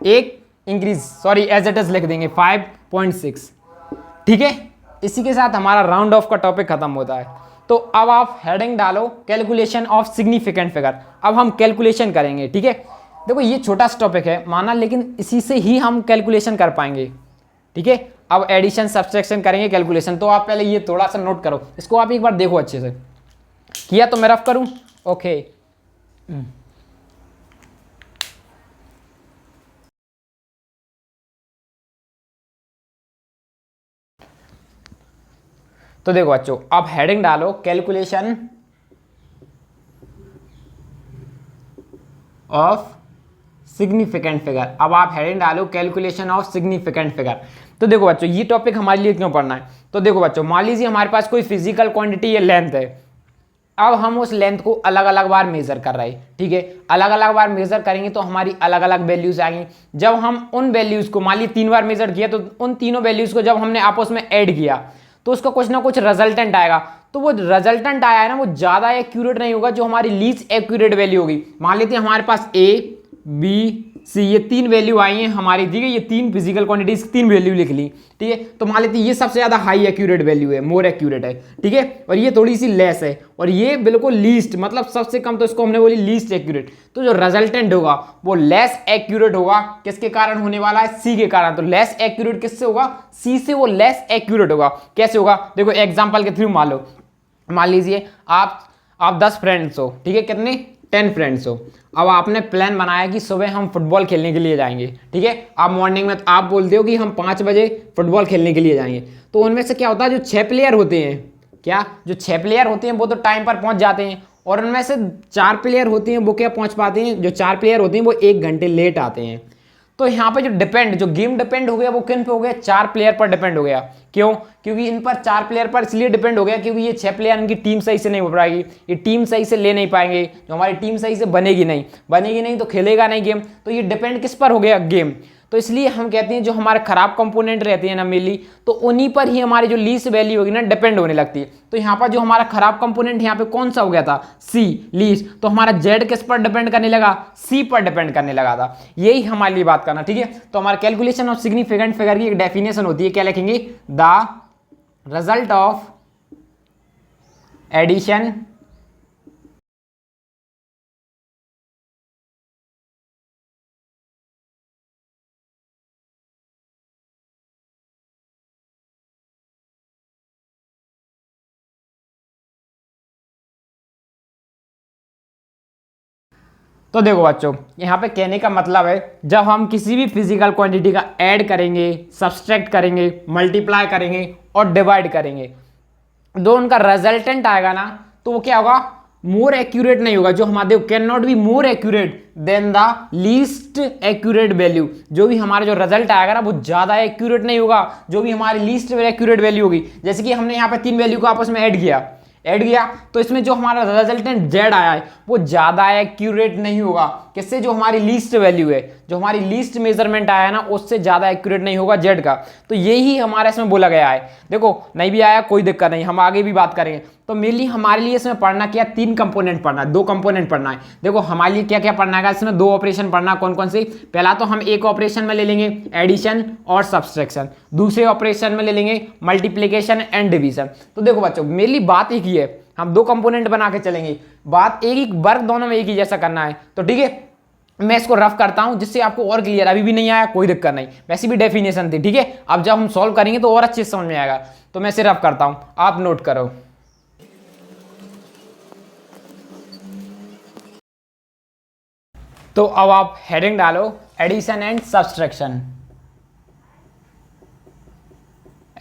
एक increase, sorry as it is लिख देंगे 5.6, ठीक है। इसी के साथ हमारा राउंड ऑफ का टॉपिक खत्म होता है। तो अब आप हेडिंग डालो कैलकुलेशन ऑफ सिग्निफिकेंट फिगर। अब हम कैलकुलेशन करेंगे, ठीक है। देखो ये छोटा सा टॉपिक है माना, लेकिन इसी से ही हम कैलकुलेशन कर पाएंगे, ठीक है। अब एडिशन सब्सट्रैक्शन करेंगे, कैलकुलेशन। तो आप पहले ये थोड़ा सा नोट करो, इसको आप एक बार देखो अच्छे से। किया तो मैं रफ करूं, ओके। तो देखो बच्चों, अब हेडिंग डालो कैलकुलेशन ऑफ सिग्निफिकेंट फिगर। अब आप हेडिंग डालो कैलकुलेशन ऑफ सिग्निफिकेंट फिगर। तो देखो बच्चों ये टॉपिक हमारे लिए क्यों पढ़ना है, तो देखो बच्चों मान लीजिए हमारे पास कोई फिजिकल क्वांटिटी या लेंथ है। अब हम उस लेंथ को अलग अलग बार मेजर कर रहे हैं, ठीक है। अलग अलग बार मेजर करेंगे तो हमारी अलग अलग वैल्यूज आएंगी। जब हम उन वैल्यूज को मान लीजिए 3 बार मेजर किया तो उन तीनों वैल्यूज को जब हमने आपस में ऐड किया तो उसका कुछ ना कुछ रिजल्टेंट आएगा। तो वो रिजल्टेंट आया है ना, वो ज्यादा एक्यूरेट नहीं होगा, जो हमारी लीस्ट एक्यूरेट वैल्यू होगी। मान लेते हैं हमारे पास ए बी सी ये 3 वैल्यू आई हैं हमारी, ठीक है। ये 3 फिजिकल क्वांटिटीज 3 वैल्यू लिख ली, ठीक है। तो मान लेते हैं ये सबसे ज्यादा हाई एक्यूरेट वैल्यू है, मोर एक्यूरेट है, ठीक है। और ये थोड़ी सी लेस है और ये बिल्कुल लीस्ट, मतलब सबसे कम, तो इसको हमने बोली लीस्ट एक्यूरेट। तो जो रिजल्टेंट होगा वो लेस एक्यूरेट होगा। किसके कारण होने वाला है, सी के कारण। तो लेस एक्यूरेट किससे होगा, सी से वो लेस एक्यूरेट होगा। कैसे होगा, देखो एग्जाम्पल के थ्रू मान लीजिए आप 10 फ्रेंड्स हो, ठीक है। कितने, 10 फ्रेंड्स हो। अब आपने प्लान बनाया कि सुबह हम फुटबॉल खेलने के लिए जाएंगे, ठीक है। आप मॉर्निंग में आप बोलते हो कि हम 5 बजे फुटबॉल खेलने के लिए जाएंगे। तो उनमें से क्या होता है, जो 6 प्लेयर होते हैं, क्या जो 6 प्लेयर होते हैं वो तो टाइम पर पहुंच जाते हैं, और उनमें से 4 प्लेयर होते हैं वो क्या पहुंच पाते हैं, जो 4 प्लेयर होते हैं वो 1 घंटे लेट आते हैं। तो यहाँ पे जो गेम डिपेंड हो गया वो किन पे हो गया, 4 प्लेयर पर डिपेंड हो गया। क्यों, क्योंकि इन पर 4 प्लेयर पर इसलिए डिपेंड हो गया क्योंकि ये 6 प्लेयर इनकी टीम सही से नहीं हो पाएगी, ये टीम सही से ले नहीं पाएंगे, जो हमारी टीम सही से बनेगी नहीं तो खेलेगा नहीं गेम। तो ये डिपेंड किस पर हो गया, गेम। तो इसलिए हम कहते हैं जो हमारे खराब कंपोनेंट रहते हैं ना मेनली, तो उन्हीं पर ही हमारी जो लीस्ट वैल्यू होगी ना डिपेंड होने लगती है। तो यहाँ पर जो हमारा खराब कंपोनेंट यहाँ पे कौन सा हो गया था, सी, लीस्ट। तो हमारा जेड किस पर डिपेंड करने लगा, सी पर डिपेंड करने लगा था। यही हमारे लिए बात करना, ठीक है। तो हमारा कैलकुलेशन ऑफ सिग्निफिकेंट फिगर की एक डेफिनेशन होती है, क्या लिखेंगे, द रिजल्ट ऑफ एडिशन तो देखो बच्चों यहाँ पे कहने का मतलब है जब हम किसी भी फिजिकल क्वांटिटी का ऐड करेंगे, सब्सट्रैक्ट करेंगे, मल्टीप्लाई करेंगे और डिवाइड करेंगे, जो उनका रिजल्टेंट आएगा ना तो वो क्या होगा, मोर एक्यूरेट नहीं होगा। जो हमारे can not be more accurate then the least accurate value. जो भी हमारा जो रिजल्ट आएगा ना वो ज्यादा एक्यूरेट नहीं होगा, जो भी हमारी लीस्ट एक्यूरेट वैल्यू होगी। जैसे कि हमने यहाँ पे 3 वैल्यू को आपस में ऐड किया तो इसमें जो हमारा रिजल्टेंट जेड आया है वो ज्यादा एक्यूरेट नहीं होगा। किससे, जो हमारी लीस्ट वैल्यू है, जो हमारी लीस्ट मेजरमेंट आया है ना उससे ज्यादा एक्यूरेट नहीं होगा जेड का। तो यही हमारा इसमें बोला गया है। देखो नहीं भी आया कोई दिक्कत नहीं, हम आगे भी बात करेंगे। तो मेनली हमारे लिए इसमें पढ़ना क्या, 3 कंपोनेंट पढ़ना है, 2 कंपोनेंट पढ़ना है। देखो हमारे लिए क्या क्या पढ़ना है इसमें, 2 ऑपरेशन पढ़ना। कौन कौन से, पहला तो हम एक ऑपरेशन में ले लेंगे एडिशन और सब्सट्रैक्शन, दूसरे ऑपरेशन में ले लेंगे मल्टीप्लिकेशन एंड डिवीजन। तो देखो बच्चों मेनली बात एक ही है, हम 2 कंपोनेंट बना के चलेंगे, बात एक ही, वर्क दोनों में एक ही जैसा करना है। तो ठीक है मैं इसको रफ करता हूं जिससे आपको और क्लियर, अभी भी नहीं आया कोई दिक्कत नहीं, वैसी भी डेफिनेशन थी, ठीक है। अब जब हम सॉल्व करेंगे तो और अच्छे से समझ में आएगा। तो मैं इसे रफ करता हूं, आप नोट करो। तो अब आप हेडिंग डालो addition and subtraction,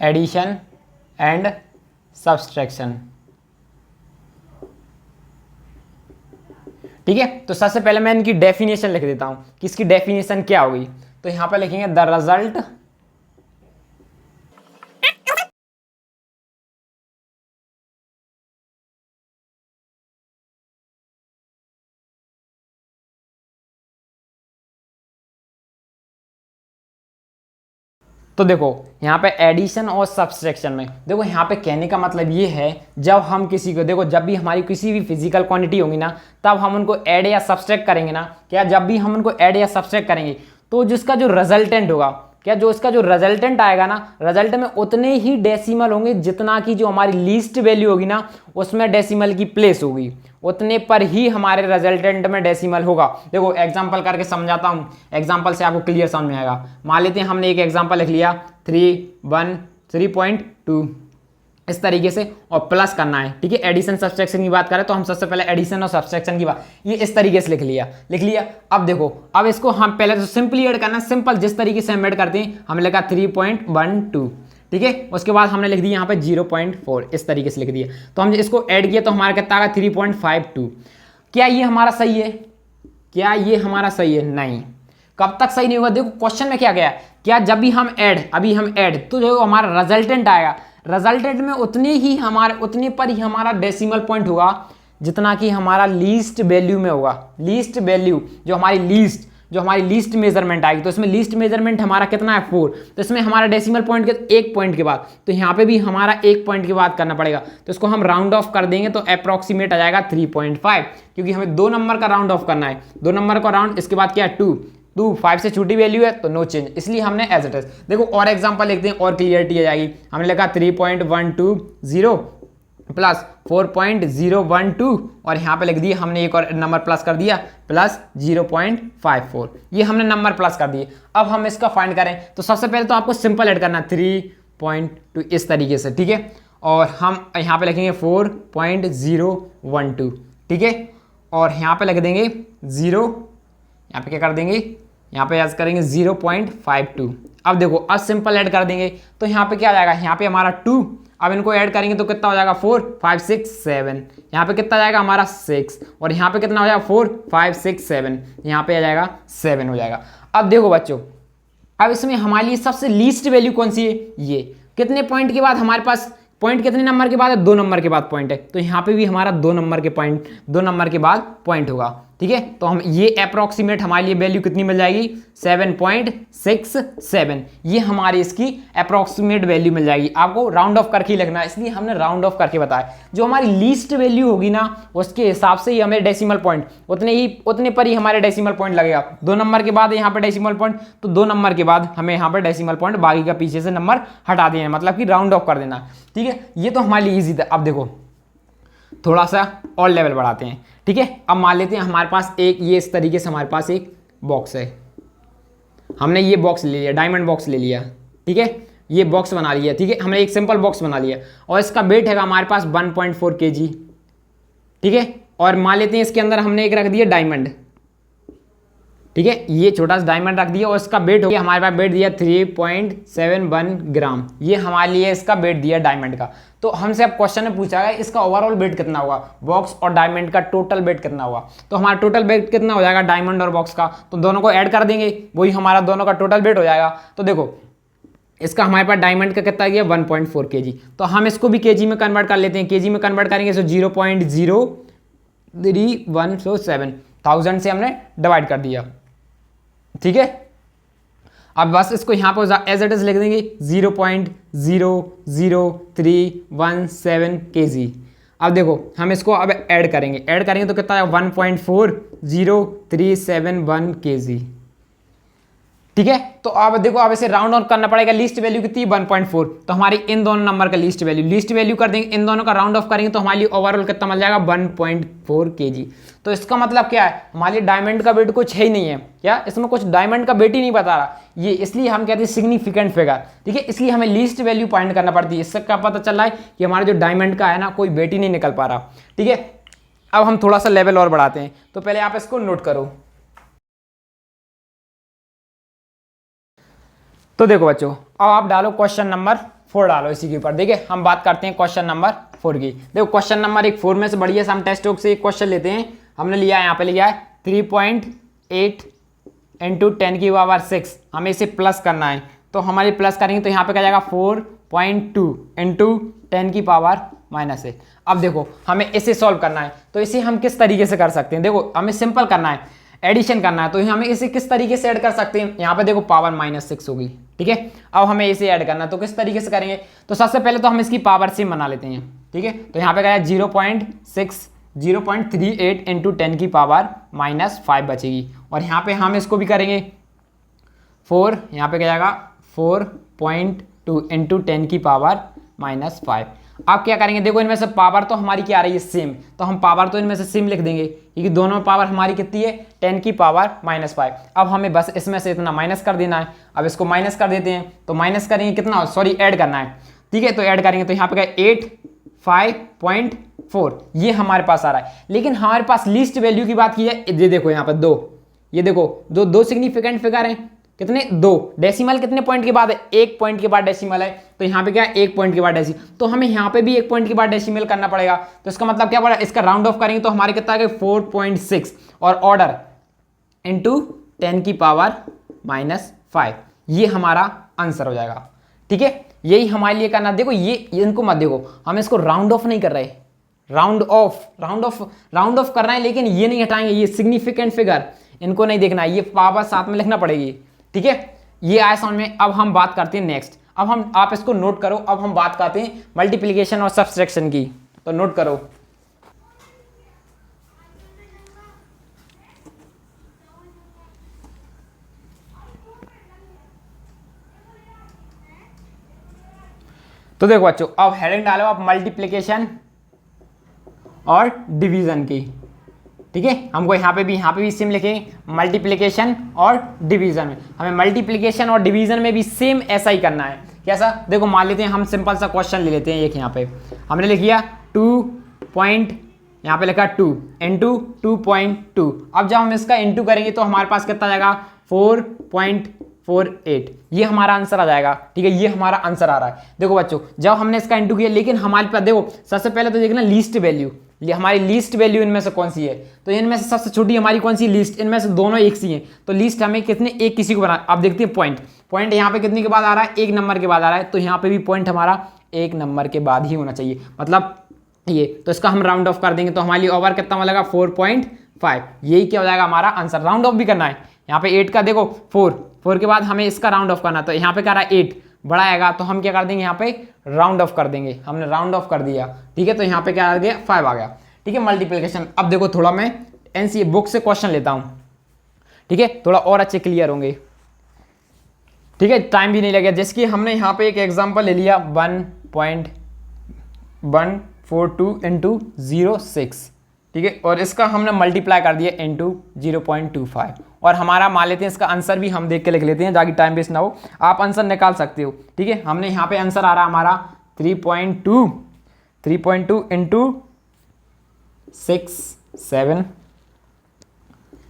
addition and subtraction, ठीक है। तो सबसे पहले मैं इनकी डेफिनेशन लिख देता हूं कि इसकी डेफिनेशन क्या होगी। तो यहां पे लिखेंगे द रिजल्ट तो देखो यहाँ पे एडिशन और सब्सट्रैक्शन में, देखो यहाँ पे कहने का मतलब ये है जब हम किसी को, देखो जब भी हमारी किसी भी फिजिकल क्वांटिटी होगी ना तब हम उनको ऐड या सब्सट्रैक्ट करेंगे ना, क्या जब भी हम उनको ऐड या सब्सट्रैक्ट करेंगे तो जिसका जो रिजल्टेंट होगा, क्या जो इसका जो रिजल्टेंट आएगा ना, रिजल्ट में उतने ही डेसिमल होंगे जितना की जो हमारी लीस्ट वैल्यू होगी ना उसमें डेसिमल की प्लेस होगी, उतने पर ही हमारे रिजल्टेंट में डेसिमल होगा। देखो एग्जांपल करके समझाता हूं, एग्जांपल से आपको क्लियर समझ में आएगा। मान लेते हैं हमने एक एग्जांपल लिख लिया 3.2 इस तरीके से और प्लस करना है, ठीक है। एडिशन सब्सट्रैक्शन की बात करें तो हम सबसे पहले एडिशन और सब्सट्रैक्शन की बात ये इस तरीके से लिख लिया। अब देखो अब इसको हम पहले तो सिंपली ऐड करना, सिंपल जिस तरीके से हम ऐड करते हैं, हमने लिखा 3.12, ठीक है। उसके बाद हमने लिख दिया यहाँ पे 0.4 इस तरीके से लिख दिया। तो हम इसको ऐड किया तो हमारा कितना आ गया 3.52। क्या ये हमारा सही है, क्या ये हमारा सही है, नहीं। कब तक सही नहीं होगा? देखो क्वेश्चन में क्या गया, क्या जब भी हम ऐड तो जो हमारा रिजल्टेंट आएगा, रिजल्टेंट में उतने पर ही हमारा डेसिमल पॉइंट होगा जितना कि हमारा लीस्ट वैल्यू में होगा। लीस्ट वैल्यू जो हमारी लीस्ट मेजरमेंट आएगी, तो इसमें लीस्ट मेजरमेंट हमारा कितना है 4, तो इसमें हमारा डेसिमल पॉइंट के 1 पॉइंट के बाद, तो यहाँ पे भी हमारा 1 पॉइंट के बाद करना पड़ेगा, तो इसको हम राउंड ऑफ कर देंगे तो अप्रॉक्सीमेट आ जाएगा 3.5, क्योंकि हमें 2 नंबर का राउंड ऑफ करना है, 2 नंबर का राउंड, इसके बाद क्या है 2 5 से छोटी वैल्यू है तो नो चेंज, इसलिए हमने एज इट इज। देखो और एग्जांपल लिखते हैं और क्लियरिटी आ जाएगी। हमने लिखा 3.120 प्लस 4.012 और यहाँ पे लिख दिया हमने एक और नंबर प्लस कर दिया प्लस 0.54, ये हमने नंबर प्लस कर दिए। अब हम इसका फाइंड करें तो सबसे पहले तो आपको सिंपल ऐड करना 3.2 इस तरीके से, ठीक है, और हम यहाँ पे लिखेंगे 4.012, ठीक है, और यहाँ पे लिख देंगे 0, यहाँ पे क्या कर देंगे, यहाँ पे ऐड करेंगे 0.52। अब देखो अब सिंपल ऐड कर देंगे तो यहाँ पे क्या आ जाएगा, यहाँ पे हमारा 2, अब इनको ऐड करेंगे तो कितना हो जाएगा 4 5 6 7, यहाँ पे कितना जाएगा हमारा 6, और यहाँ पे कितना हो जाएगा 4 5 6 7, यहाँ पे आ जाएगा 7 हो जाएगा। अब देखो बच्चों, अब इसमें हमारे लिए सबसे लीस्ट वैल्यू कौन सी है, ये कितने पॉइंट के बाद हमारे पास पॉइंट कितने नंबर के बाद है, 2 नंबर के बाद पॉइंट है, तो यहाँ पे भी हमारा 2 नंबर के बाद पॉइंट होगा, ठीक है। तो हम ये अप्रॉक्सीमेट हमारे लिए वैल्यू कितनी मिल जाएगी 7.67, ये हमारी इसकी अप्रॉक्सीमेट वैल्यू मिल जाएगी। आपको राउंड ऑफ करके ही लिखना है, इसलिए हमने राउंड ऑफ करके बताया। जो हमारी लीस्ट वैल्यू होगी ना उसके हिसाब से ही हमें डेसिमल पॉइंट उतने पर ही हमारे डेसिमल पॉइंट लगेगा। 2 नंबर के बाद यहाँ पे डेसिमल पॉइंट, तो 2 नंबर के बाद हमें यहाँ पर डेसिमल पॉइंट बाकी का पीछे से नंबर हटा देना, मतलब कि राउंड ऑफ कर देना, ठीक है। ये तो हमारे लिए ईजी था। अब देखो थोड़ा सा और लेवल बढ़ाते हैं, ठीक है। अब मान लेते हैं हमारे पास ये इस तरीके से हमारे पास एक बॉक्स है, हमने ये बॉक्स ले लिया, डायमंड बॉक्स ले लिया, ठीक है, ये बॉक्स बना लिया, ठीक है, हमने एक सिंपल बॉक्स बना लिया और इसका वेट है हमारे पास 1.4 kg, ठीक है। और मान लेते हैं इसके अंदर हमने एक रख दिया डायमंड, ठीक है, ये छोटा सा डायमंड रख दिया और इसका वेट हो गया हमारे पास, वेट दिया 3.71 ग्राम, ये हमारे लिए इसका वेट दिया डायमंड का। तो हमसे अब क्वेश्चन में पूछा गया इसका ओवरऑल वेट कितना होगा, बॉक्स और डायमंड का टोटल वेट कितना होगा। तो हमारा टोटल वेट कितना हो जाएगा डायमंड और बॉक्स का, तो दोनों को ऐड कर देंगे, वही हमारा दोनों का टोटल वेट हो जाएगा। तो देखो इसका हमारे पास डायमंड का कितना गया 1.4 kg, तो हम इसको भी केजी में कन्वर्ट कर लेते हैं। केजी में कन्वर्ट करेंगे तो 0.0317 1000 से हमने डिवाइड कर दिया, ठीक है। अब बस इसको यहाँ पर एज इट इज लिख देंगे 0.00317 kg। अब देखो हम इसको अब ऐड करेंगे तो कितना है 1.40371 kg, ठीक है। तो अब देखो अब इसे राउंड ऑफ करना पड़ेगा, लीस्ट वैल्यू कितनी है 1.4, तो हमारी इन दोनों नंबर का लीस्ट वैल्यू कर देंगे, इन दोनों का राउंड ऑफ करेंगे तो हमारे लिए ओवरऑल कितना मिल जाएगा 1.4 kg। तो इसका मतलब क्या है, हमारे डायमंड का वेट कुछ है ही नहीं है, क्या इसमें कुछ डायमंड का वेट ही नहीं बता रहा ये, इसलिए हम कहते हैं सिग्निफिकेंट फिगर, ठीक है। इसलिए हमें लीस्ट वैल्यू फाइंड करना पड़ती है। इससे क्या पता चल रहा है कि हमारे जो डायमंड का है ना कोई वेट ही नहीं निकल पा रहा, ठीक है। अब हम थोड़ा सा लेवल और बढ़ाते हैं, तो पहले आप इसको नोट करो। तो देखो बच्चों अब आप डालो क्वेश्चन नंबर 4 डालो इसी के ऊपर। देखिए हम बात करते हैं क्वेश्चन नंबर 4 की। देखो क्वेश्चन नंबर 4 में से बढ़िया से हम टेस्ट बुक से एक क्वेश्चन लेते हैं। हमने लिया है यहाँ पे लिया है 3.8 × 10⁻⁶, हमें इसे प्लस करना है, तो हमारे प्लस करेंगे तो यहाँ पे क्या जाएगा 4.2 × 10⁻⁻⁸। अब देखो हमें इसे सॉल्व करना है, तो इसे हम किस तरीके से कर सकते हैं। देखो हमें सिंपल करना है, एडिशन करना है, तो हमें इसे किस तरीके से ऐड कर सकते हैं। यहाँ पे देखो पावर -6 होगी, ठीक है। अब हमें इसे ऐड करना है तो किस तरीके से करेंगे, तो सबसे पहले तो हम इसकी पावर सेम बना लेते हैं, ठीक है। तो यहाँ पे क्या है 0.38 × 10⁻⁻5 बचेगी, और यहाँ पे हम इसको भी करेंगे 4, यहाँ पे क्या जाएगा 4.2 × 10⁻⁵। अब क्या करेंगे, देखो इनमें से पावर तो हमारी क्या आ रही है सेम, तो हम पावर तो इनमें से सेम लिख देंगे क्योंकि दोनों पावर हमारी कितनी है 10⁻⁵। अब हमें बस इसमें से इतना माइनस कर देना है। अब इसको माइनस कर देते हैं, तो माइनस करेंगे कितना, सॉरी ऐड करना है, ठीक है। तो ऐड करेंगे तो यहाँ पे क्या 85.4 ये हमारे पास आ रहा है। लेकिन हमारे पास लीस्ट वैल्यू की बात की है, ये देखो यहाँ पर 2, ये देखो दो सिग्निफिकेंट फिगर हैं, कितने 2, डेसिमल कितने पॉइंट के बाद है 1 पॉइंट के बाद डेसिमल है, तो यहाँ पे क्या है 1 पॉइंट के बाद डेसिमल, तो हमें यहाँ पे भी 1 पॉइंट के बाद डेसिमल करना पड़ेगा। तो इसका मतलब क्या पड़ा, इसका राउंड ऑफ करेंगे तो हमारे कितना है 4.6 और ऑर्डर इंटू 10⁻⁵, ये हमारा आंसर हो जाएगा। ठीक है, यही हमारे लिए करना। देखो ये इनको मत देखो, हम इसको राउंड ऑफ नहीं कर रहे, राउंड ऑफ करना है, लेकिन ये नहीं हटाएंगे, ये सिग्निफिकेंट फिगर इनको नहीं देखना है, ये पावर साथ में लिखना पड़ेगी। ठीक है, ये आया समझ में। अब हम बात करते हैं नेक्स्ट, अब हम आप इसको नोट करो, अब हम बात करते हैं मल्टीप्लिकेशन और सब्सट्रैक्शन की, तो नोट करो। तो देखो बच्चों, अब हेडिंग डालो आप मल्टीप्लिकेशन और डिवीजन की। ठीक है, हमको यहाँ पे भी सेम लिखेंगे मल्टीप्लिकेशन और डिवीजन में, हमें मल्टीप्लिकेशन और डिवीजन में भी सेम ऐसा ही करना है। कैसा, देखो मान लेते हैं हम सिंपल सा क्वेश्चन ले लेते हैं। एक यहाँ पे हमने लिख दिया 2 यहाँ पे लिखा 2 इंटू 2.2। अब जब हम इसका इंटू करेंगे तो हमारे पास कितना जाएगा 4.48, ये हमारा आंसर आ जाएगा। ठीक है, ये हमारा आंसर आ रहा है। देखो बच्चों, जब हमने इसका इंटू किया, लेकिन हमारे पास देखो सबसे पहले तो देखना लीस्ट वैल्यू, ये हमारी लीस्ट वैल्यू इनमें से कौन सी है, तो इनमें से सबसे छोटी हमारी कौन सी लीस्ट, इनमें से दोनों एक सी हैं, तो लीस्ट हमें कितने एक किसी को बना। अब देखते हैं पॉइंट यहाँ पे कितने के बाद आ रहा है, 1 नंबर के बाद आ रहा है, तो यहाँ पे भी पॉइंट हमारा 1 नंबर के बाद ही होना चाहिए, मतलब ये, तो इसका हम राउंड ऑफ कर देंगे, तो हमारे लिए ओवर कितना मिलेगा 4.5, यही क्या हो जाएगा हमारा आंसर। राउंड ऑफ भी करना है, यहाँ पे 8 का देखो 4 के बाद हमें इसका राउंड ऑफ करना, तो यहाँ पे क्या रहा है 8 बड़ा आएगा, तो हम क्या कर देंगे यहाँ पे राउंड ऑफ कर देंगे, हमने राउंड ऑफ कर दिया। ठीक है, तो यहाँ पे क्या आ गया 5 आ गया। ठीक है, मल्टीप्लिकेशन। अब देखो थोड़ा मैं एनसीए बुक से क्वेश्चन लेता हूँ, ठीक है, थोड़ा और अच्छे क्लियर होंगे। ठीक है, टाइम भी नहीं लगेगा। जैसे कि हमने यहाँ पे एक एग्जांपल ले लिया 1.142 इंटू 0.6, ठीक है, और इसका हमने मल्टीप्लाई कर दिया इंटू 0.25, और हमारा मान लेते हैं इसका आंसर भी हम देख के लिख लेते हैं ताकि टाइम वेस्ट ना हो, आप आंसर निकाल सकते हो। ठीक है, हमने यहाँ पे आंसर आ रहा हमारा 3.2 इंटू 6.7,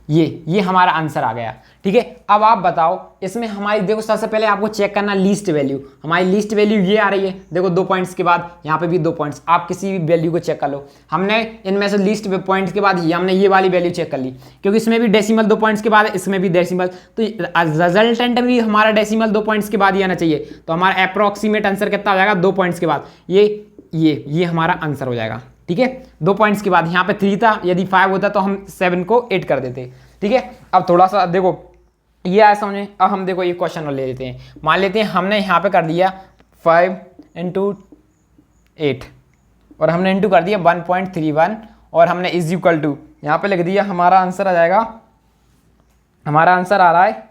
ये हमारा आंसर आ गया। ठीक है, अब आप बताओ इसमें हमारी, देखो सबसे पहले आपको चेक करना लीस्ट वैल्यू, हमारी लीस्ट वैल्यू ये आ रही है, देखो 2 पॉइंट्स के बाद यहाँ पे भी 2 पॉइंट्स, आप किसी भी वैल्यू को चेक कर लो। हमने इनमें से लीस्ट पॉइंट्स के बाद ही हमने ये वाली वैल्यू चेक कर ली, क्योंकि इसमें भी डेसिमल 2 पॉइंट्स के बाद है, इसमें भी डेसिमल, तो रिजल्टेंट भी हमारा डेसिमल 2 पॉइंट्स के बाद ही आना चाहिए, तो हमारा अप्रॉक्सीमेट आंसर कितना हो जाएगा 2 पॉइंट्स के बाद, ये हमारा आंसर हो जाएगा। ठीक है, 2 पॉइंट्स के बाद, यहाँ पे 3 था, यदि 5 होता तो हम 7 को 8 कर देते। ठीक है, अब थोड़ा सा देखो ये आया समझे। अब हम देखो ये क्वेश्चन ले लेते हैं, मान लेते हैं हमने यहाँ पे कर दिया 5 इंटू 8 और हमने इंटू कर दिया 1.31 और हमने इज इक्वल टू यहाँ पे लिख दिया, हमारा आंसर आ जाएगा, हमारा आंसर आ रहा है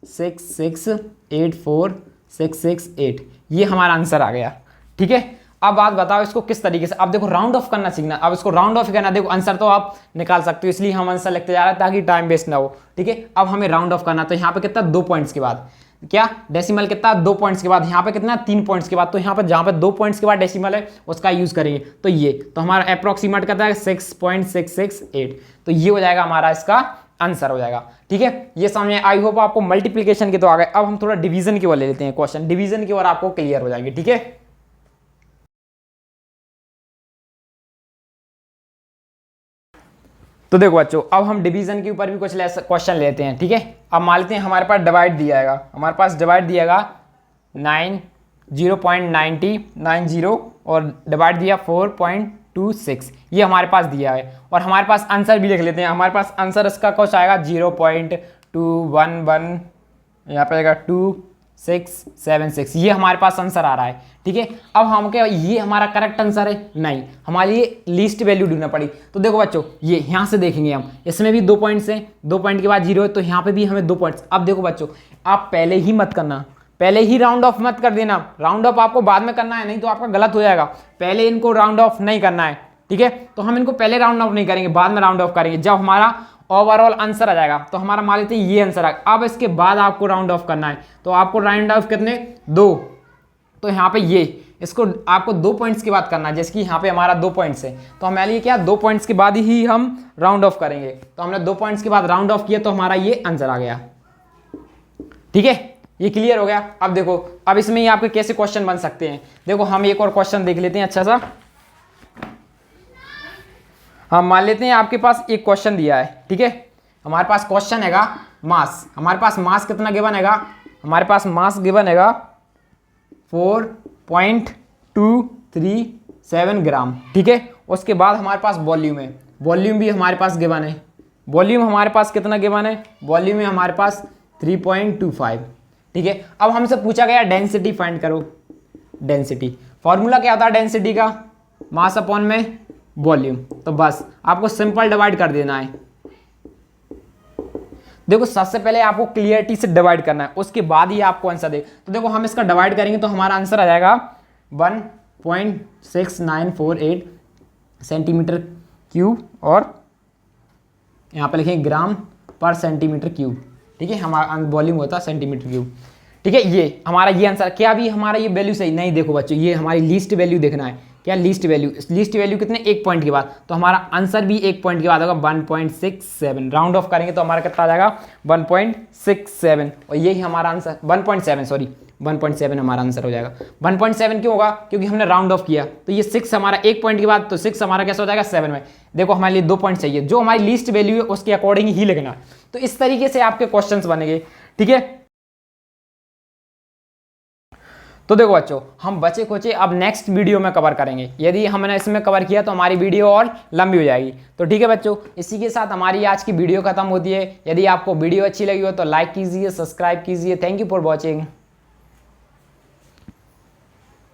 6684668, ये हमारा आंसर आ गया। ठीक है, अब बात बताओ इसको किस तरीके से, अब देखो राउंड ऑफ करना सीखना, अब इसको राउंड ऑफ करना, देखो आंसर तो आप निकाल सकते हो, इसलिए हम आंसर लिखते जा रहे हैं ताकि टाइम वेस्ट ना हो। ठीक है, अब हमें राउंड ऑफ करना, तो यहाँ पे कितना 2 पॉइंट्स के बाद, क्या डेसिमल कितना 2 पॉइंट्स के बाद, यहाँ पे कितना 3 पॉइंट्स के बाद, तो यहाँ पे जहाँ पे 2 पॉइंट्स के बाद डेसिमल है उसका यूज करेंगे, तो ये, तो हमारा अप्रॉक्सीमेट कितना है 6.668, तो ये हो जाएगा हमारा इसका आंसर हो जाएगा। ठीक है, ये समझे, आई होप आपको मल्टीप्लीकेशन के तो आ गए। अब हम थोड़ा डिवीजन की ओर ले लेते हैं क्वेश्चन, डिवीजन की ओर आपको क्लियर हो जाएंगे। ठीक है, तो देखो बच्चों, अब हम डिवीजन के ऊपर भी कुछ क्वेश्चन लेते हैं। ठीक है, अब मान लेते हैं हमारे पास डिवाइड दिया है, हमारे पास डिवाइड दिएगा 0.9090 और डिवाइड दिया 4.26, ये हमारे पास दिया है, और हमारे पास आंसर भी लिख लेते हैं। हमारे पास आंसर इसका कुछ आएगा 0.211, यहाँ पे आएगा 2676, ये हमारे पास आंसर आ रहा है। ठीक है, अब हम क्या, ये हमारा करेक्ट आंसर है नहीं, हमारे लिए लीस्ट वैल्यू ढूंढना पड़ी। तो देखो बच्चों, ये यहाँ से देखेंगे हम, इसमें भी 2 पॉइंट्स हैं, 2 पॉइंट के बाद 0 है, तो यहाँ पे भी हमें 2 पॉइंट्स। अब देखो बच्चों, आप पहले ही मत करना, पहले ही राउंड ऑफ मत कर देना, राउंड ऑफ आपको बाद में करना है, नहीं तो आपका गलत हो जाएगा। पहले इनको राउंड ऑफ नहीं करना है। ठीक है, तो हम इनको पहले राउंड ऑफ नहीं करेंगे, बाद में राउंड ऑफ करेंगे, जब हमारा ओवरऑल आंसर आ जाएगा। तो हमारा मान लेते हैं ये आंसर आ गया, अब इसके बाद आपको राउंड ऑफ करना है, तो आपको राउंड ऑफ कितने 2, तो यहाँ पे ये इसको आपको 2 पॉइंट्स के बाद करना है, जैसे कि यहाँ पे हमारा 2 पॉइंट्स है, तो हमारे लिए क्या 2 पॉइंट्स के बाद ही हम राउंड ऑफ करेंगे, तो हमने 2 पॉइंट्स के बाद राउंड ऑफ किया, तो हमारा ये आंसर आ गया। ठीक है, ये क्लियर हो गया। अब देखो, अब इसमें ही आपके कैसे क्वेश्चन बन सकते हैं, देखो हम एक और क्वेश्चन देख लेते हैं अच्छा सा। हम मान लेते हैं आपके पास एक क्वेश्चन दिया है। ठीक है, हमारे पास क्वेश्चन हैगा मास, हमारे पास मास कितना गिवन हैगा, हमारे पास मास गिवन हैगा 4.237 ग्राम, ठीक है। उसके बाद हमारे पास वॉल्यूम है, वॉल्यूम भी हमारे पास गिवन है, वॉल्यूम हमारे पास कितना गिवन है, वॉल्यूम है हमारे पास 3.25, ठीक है। अब हमसे पूछा गया डेंसिटी फाइंड करो। डेंसिटी फॉर्मूला क्या होता है डेंसिटी का, मास अपॉन में वॉल्यूम। तो बस आपको सिंपल डिवाइड कर देना है। देखो सबसे पहले आपको क्लियरिटी से डिवाइड करना है, उसके बाद ही आपको आंसर दे। तो देखो हम इसका डिवाइड करेंगे तो हमारा आंसर आ जाएगा 1.6948 सेंटीमीटर क्यूब, और यहाँ पे लिखेंगे ग्राम पर सेंटीमीटर क्यूब, ठीक है। हमारा वॉल्यूम होता है सेंटीमीटर क्यूब, ठीक है। ये हमारा ये आंसर, क्या भी हमारा ये वैल्यू सही नहीं, देखो बच्चों ये हमारी लीस्ट वैल्यू देखना है, क्या लीस्ट वैल्यू, लीस्ट वैल्यू कितने, 1 पॉइंट के बाद, तो हमारा आंसर भी 1 पॉइंट के बाद होगा 1.67। राउंड ऑफ करेंगे तो हमारा कितना आ जाएगा 1.67, और यही हमारा आंसर 1.7, सॉरी 1.7 हमारा आंसर हो जाएगा। 1.7 क्यों होगा, क्योंकि हमने राउंड ऑफ किया, तो ये 6 हमारा 1 पॉइंट के बाद, तो 6 हमारा कैसे हो जाएगा 7 में। देखो हमारे लिए 2 पॉइंट चाहिए, जो हमारी लीस्ट वैल्यू है उसके अकॉर्डिंग ही लिखना है। तो इस तरीके से आपके क्वेश्चंस बनेंगे, ठीक है। तो देखो बच्चों हम बचे खोचे अब नेक्स्ट वीडियो में कवर करेंगे, यदि हमने इसमें कवर किया तो हमारी वीडियो और लंबी हो जाएगी। तो ठीक है बच्चों, इसी के साथ हमारी आज की वीडियो खत्म होती है। यदि आपको वीडियो अच्छी लगी हो तो लाइक कीजिए, सब्सक्राइब कीजिए। Thank you for watching.